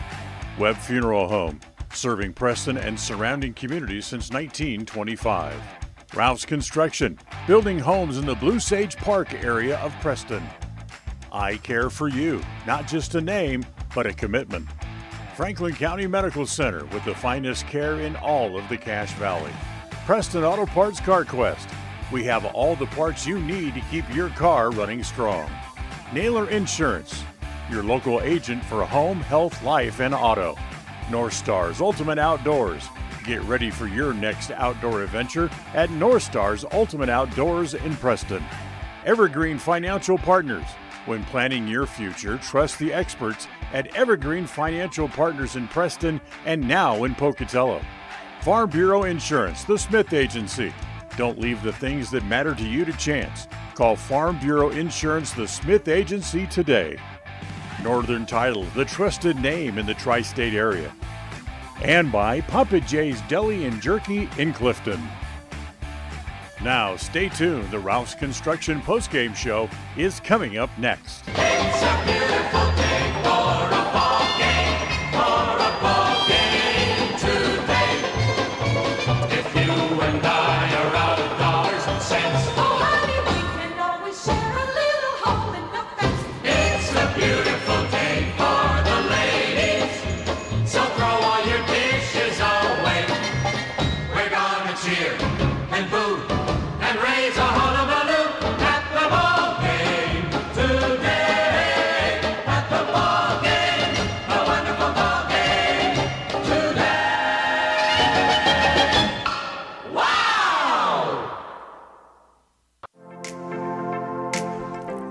Webb Funeral Home, serving Preston and surrounding communities since 1925. Ralph's Construction, building homes in the Blue Sage Park area of Preston. I Care for You, not just a name, but a commitment. Franklin County Medical Center, with the finest care in all of the Cache Valley. Preston Auto Parts Car Quest. We have all the parts you need to keep your car running strong. Naylor Insurance, your local agent for home, health, life, and auto. North Stars Ultimate Outdoors. Get ready for your next outdoor adventure at North Stars Ultimate Outdoors in Preston. Evergreen Financial Partners. When planning your future, trust the experts at Evergreen Financial Partners in Preston and now in Pocatello. Farm Bureau Insurance, the Smith Agency. Don't leave the things that matter to you to chance. Call Farm Bureau Insurance, the Smith Agency today. Northern Title, the trusted name in the tri-state area. And by Papa J's Deli and Jerky in Clifton. Now, stay tuned. The Ralph's Construction postgame show is coming up next. It's a beautiful day for a ball game today. If you and I are out of dollars and cents, oh honey, we can always share a little hole in the fence. It's a beautiful day for the ladies, so throw all your dishes away. We're gonna cheer and boo and raise a hullabaloo at the ball game today. At the ball game, a wonderful ball game today. Wow!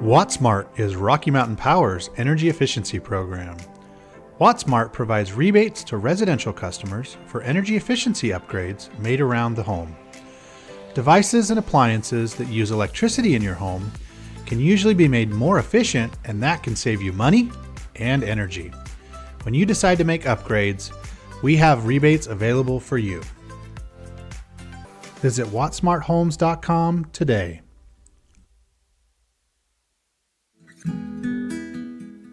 WattSmart is Rocky Mountain Power's energy efficiency program. WattSmart provides rebates to residential customers for energy efficiency upgrades made around the home. Devices and appliances that use electricity in your home can usually be made more efficient, and that can save you money and energy. When you decide to make upgrades, we have rebates available for you. Visit wattsmarthomes.com today.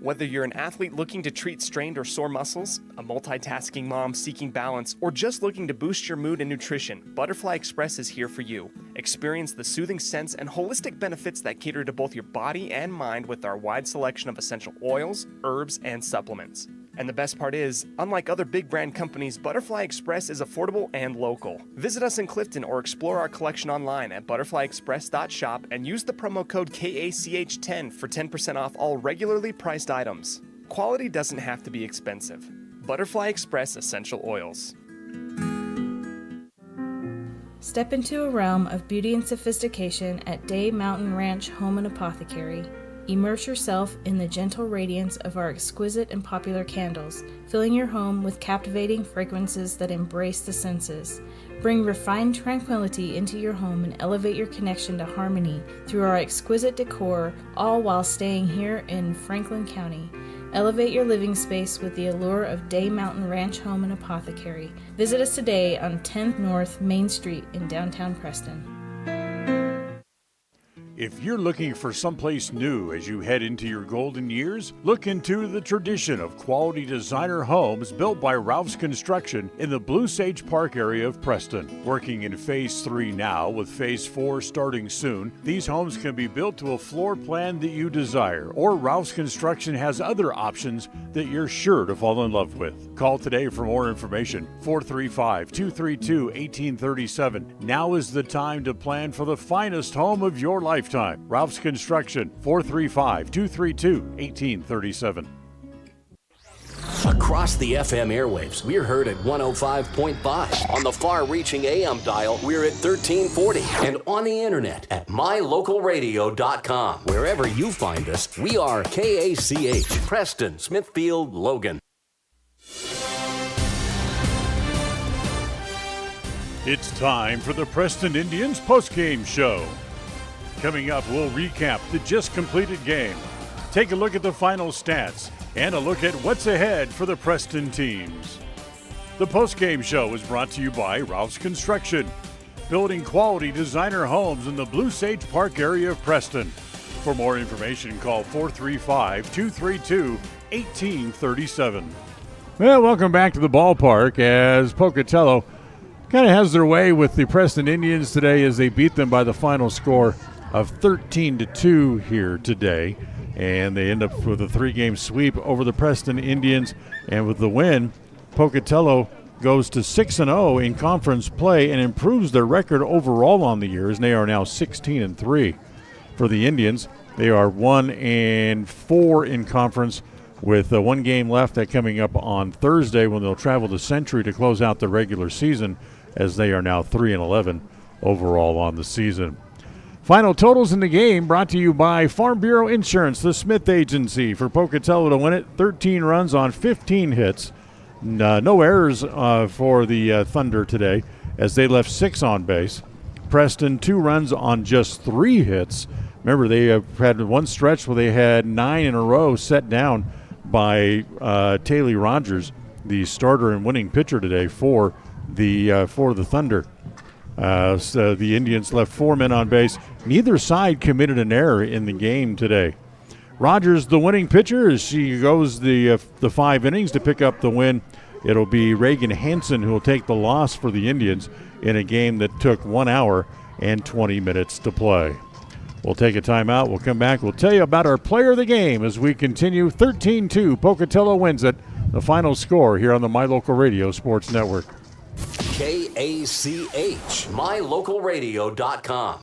Whether you're an athlete looking to treat strained or sore muscles, a multitasking mom seeking balance, or just looking to boost your mood and nutrition, Butterfly Express is here for you. Experience the soothing scents and holistic benefits that cater to both your body and mind with our wide selection of essential oils, herbs, and supplements. And the best part is, unlike other big brand companies, Butterfly Express is affordable and local. Visit us in Clifton or explore our collection online at butterflyexpress.shop and use the promo code KACH10 for 10% off all regularly priced items. Quality doesn't have to be expensive. Butterfly Express Essential Oils. Step into a realm of beauty and sophistication at Day Mountain Ranch Home and Apothecary. Immerse yourself in the gentle radiance of our exquisite and popular candles, filling your home with captivating fragrances that embrace the senses. Bring refined tranquility into your home and elevate your connection to harmony through our exquisite decor, all while staying here in Franklin County. Elevate your living space with the allure of Day Mountain Ranch Home and Apothecary. Visit us today on 10th North Main Street in downtown Preston. If If you're looking for someplace new as you head into your golden years, look into the tradition of quality designer homes built by Ralph's Construction in the Blue Sage Park area of Preston. Working in Phase 3 now, with Phase 4 starting soon, these homes can be built to a floor plan that you desire, or Ralph's Construction has other options that you're sure to fall in love with. Call today for more information, 435-232-1837. Now is the time to plan for the finest home of your lifetime. Ralph's Construction, 435-232-1837. Across the FM airwaves, we're heard at 105.5. On the far-reaching AM dial, we're at 1340. And on the internet at mylocalradio.com. Wherever you find us, we are KACH, Preston, Smithfield, Logan. It's time for the Preston Indians postgame show. Coming up, we'll recap the just completed game, take a look at the final stats, and a look at what's ahead for the Preston teams. The postgame show is brought to you by Ralph's Construction, building quality designer homes in the Blue Sage Park area of Preston. For more information, call 435-232-1837. Well, welcome back to the ballpark as Pocatello kind of has their way with the Preston Indians today as they beat them by the final score of 13-2 here today. And they end up with a 3-game sweep over the Preston Indians. And with the win, Pocatello goes to 6-0 in conference play and improves their record overall on the year, as they are now 16-3. For the Indians, they are 1-4 in conference, with one game left, that coming up on Thursday when they'll travel to Century to close out the regular season, as they are now 3-11 overall on the season. Final totals in the game brought to you by Farm Bureau Insurance, the Smith Agency. For Pocatello to win it, 13 runs on 15 hits. No errors for the Thunder today, as they left 6 on base. Preston, 2 runs on just 3 hits. Remember, they had one stretch where they had 9 in a row set down by Taylor Rogers, the starter and winning pitcher today for the Thunder. So the Indians left 4 men on base. Neither side committed an error in the game today. Rogers, the winning pitcher, as she goes the 5 innings to pick up the win. It'll be Reagan Hansen who will take the loss for the Indians in a game that took 1 hour and 20 minutes to play. We'll take a timeout. We'll come back. We'll tell you about our player of the game as we continue. 13-2, Pocatello wins it. The final score here on the My Local Radio Sports Network. KACH, mylocalradio.com.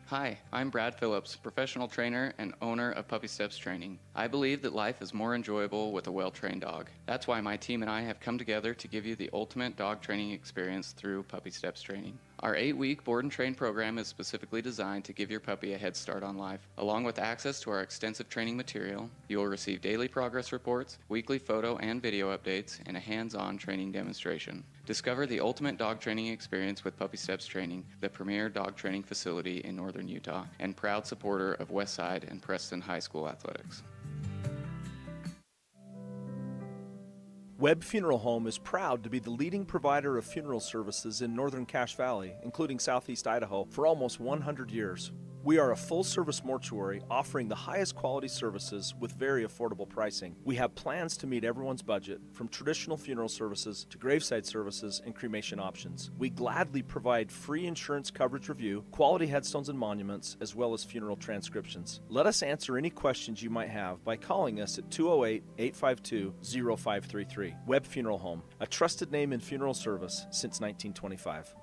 Hi, I'm Brad Phillips, professional trainer and owner of Puppy Steps Training. I believe that life is more enjoyable with a well-trained dog. That's why my team and I have come together to give you the ultimate dog training experience through Puppy Steps Training. Our 8-week board and train program is specifically designed to give your puppy a head start on life. Along with access to our extensive training material, you will receive daily progress reports, weekly photo and video updates, and a hands-on training demonstration. Discover the ultimate dog training experience with Puppy Steps Training, the premier dog training facility in northern Utah, and proud supporter of Westside and Preston High School athletics. Webb Funeral Home is proud to be the leading provider of funeral services in northern Cache Valley, including southeast Idaho, for almost 100 years. We are a full-service mortuary offering the highest quality services with very affordable pricing. We have plans to meet everyone's budget, from traditional funeral services to graveside services and cremation options. We gladly provide free insurance coverage review, quality headstones and monuments, as well as funeral transcriptions. Let us answer any questions you might have by calling us at 208-852-0533. Webb Funeral Home, a trusted name in funeral service since 1925.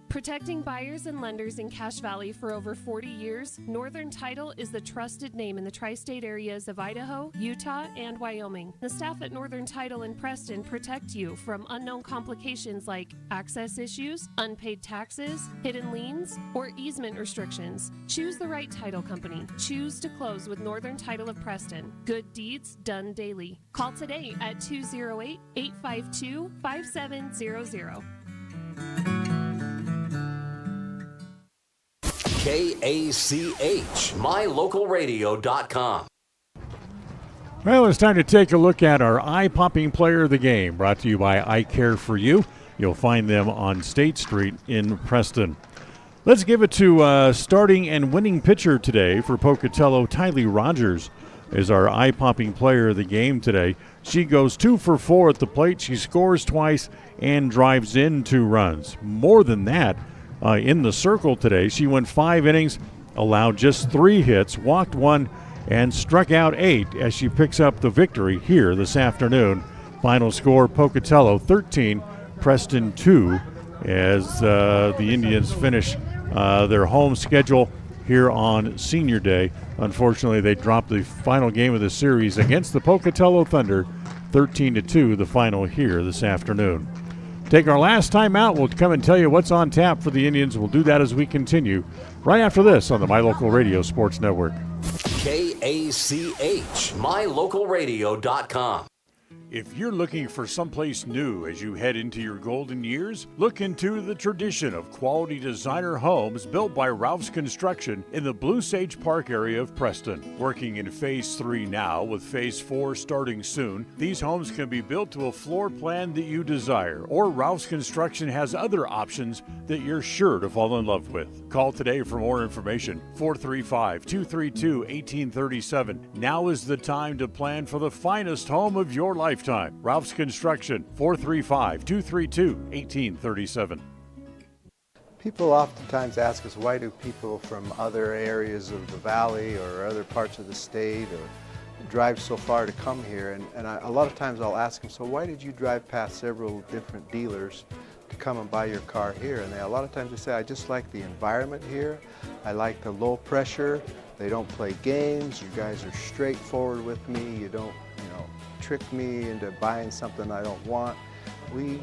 Protecting buyers and lenders in Cache Valley for over 40 years, Northern Title is the trusted name in the tri-state areas of Idaho, Utah, and Wyoming. The staff at Northern Title in Preston protect you from unknown complications like access issues, unpaid taxes, hidden liens, or easement restrictions. Choose the right title company. Choose to close with Northern Title of Preston. Good deeds done daily. Call today at 208-852-5700. KACH, mylocalradio.com. Well, it's time to take a look at our eye-popping player of the game, brought to you by Eye Care for You. You'll find them on State Street in Preston. Let's give it to starting and winning pitcher today for Pocatello. Tylee Rogers is our eye-popping player of the game today. She goes 2 for 4 at the plate. She scores twice and drives in 2 runs. More than that, in the circle today, she went 5 innings, allowed just 3 hits, walked 1, and struck out 8 as she picks up the victory here this afternoon. Final score, Pocatello 13, Preston 2, as the Indians finish their home schedule here on Senior Day. Unfortunately, they dropped the final game of the series against the Pocatello Thunder, 13-2, the final here this afternoon. Take our last time out. We'll come and tell you what's on tap for the Indians. We'll do that as we continue right after this on the My Local Radio Sports Network. KACH, mylocalradio.com. If you're looking for someplace new as you head into your golden years, look into the tradition of quality designer homes built by Ralph's Construction in the Blue Sage Park area of Preston. Working in Phase 3 now, with Phase 4 starting soon, these homes can be built to a floor plan that you desire, or Ralph's Construction has other options that you're sure to fall in love with. Call today for more information, 435-232-1837. Now is the time to plan for the finest home of your lifetime. Ralph's Construction, 435-232-1837. People oftentimes ask us, why do people from other areas of the valley or other parts of the state or drive so far to come here? And a lot of times I'll ask them, so why did you drive past several different dealers to come and buy your car here? And a lot of times they say, I just like the environment here. I like the low pressure. They don't play games. You guys are straightforward with me. You don't, trick me into buying something I don't want. We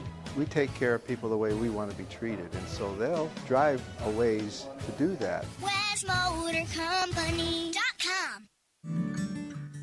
take care of people the way we want to be treated, and so they'll drive a ways to do that. WestMotorCompany.com.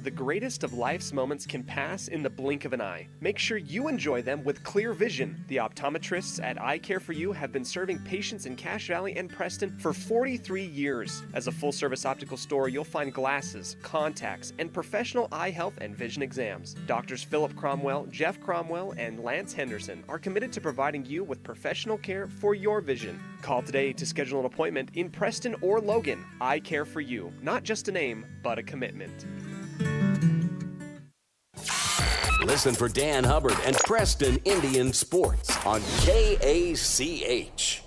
The greatest of life's moments can pass in the blink of an eye. Make sure you enjoy them with clear vision. The optometrists at Eye Care For You have been serving patients in Cache Valley and Preston for 43 years. As a full-service optical store, you'll find glasses, contacts, and professional eye health and vision exams. Doctors Philip Cromwell, Jeff Cromwell, and Lance Henderson are committed to providing you with professional care for your vision. Call today to schedule an appointment in Preston or Logan. Eye Care For You, not just a name, but a commitment. Listen for Dan Hubbard and Preston Indian Sports on KACH.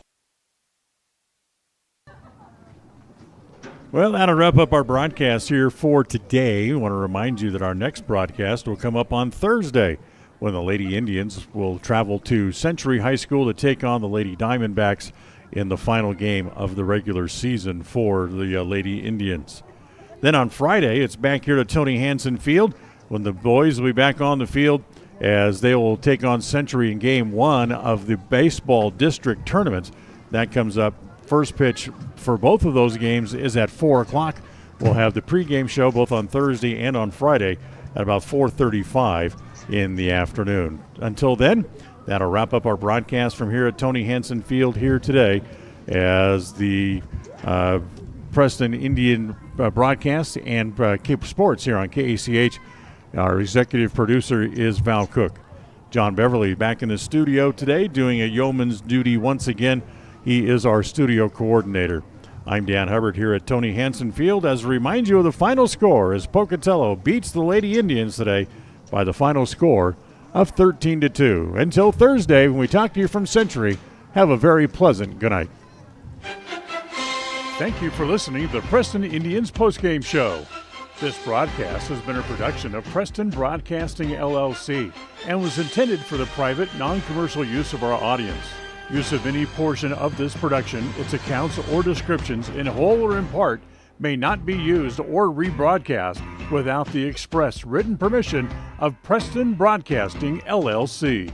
Well, that'll wrap up our broadcast here for today. I want to remind you that our next broadcast will come up on Thursday, when the Lady Indians will travel to Century High School to take on the Lady Diamondbacks in the final game of the regular season for the Lady Indians. Then on Friday, it's back here to Tony Hansen Field, when the boys will be back on the field as they will take on Century in Game 1 of the baseball district tournaments. That comes up. First pitch for both of those games is at 4 o'clock. We'll have the pregame show both on Thursday and on Friday at about 4:35 in the afternoon. Until then, that'll wrap up our broadcast from here at Tony Hansen Field here today as the Preston Indian broadcast and Cape Sports here on KACH. Our executive producer is Val Cook. John Beverly back in the studio today doing a yeoman's duty once again. He is our studio coordinator. I'm Dan Hubbard here at Tony Hansen Field as a remind you of the final score as Pocatello beats the Lady Indians today by the final score of 13-2. Until Thursday when we talk to you from Century, have a very pleasant good night. Thank you for listening to the Preston Indians postgame show. This broadcast has been a production of Preston Broadcasting, LLC, and was intended for the private, non-commercial use of our audience. Use of any portion of this production, its accounts or descriptions, in whole or in part, may not be used or rebroadcast without the express written permission of Preston Broadcasting, LLC.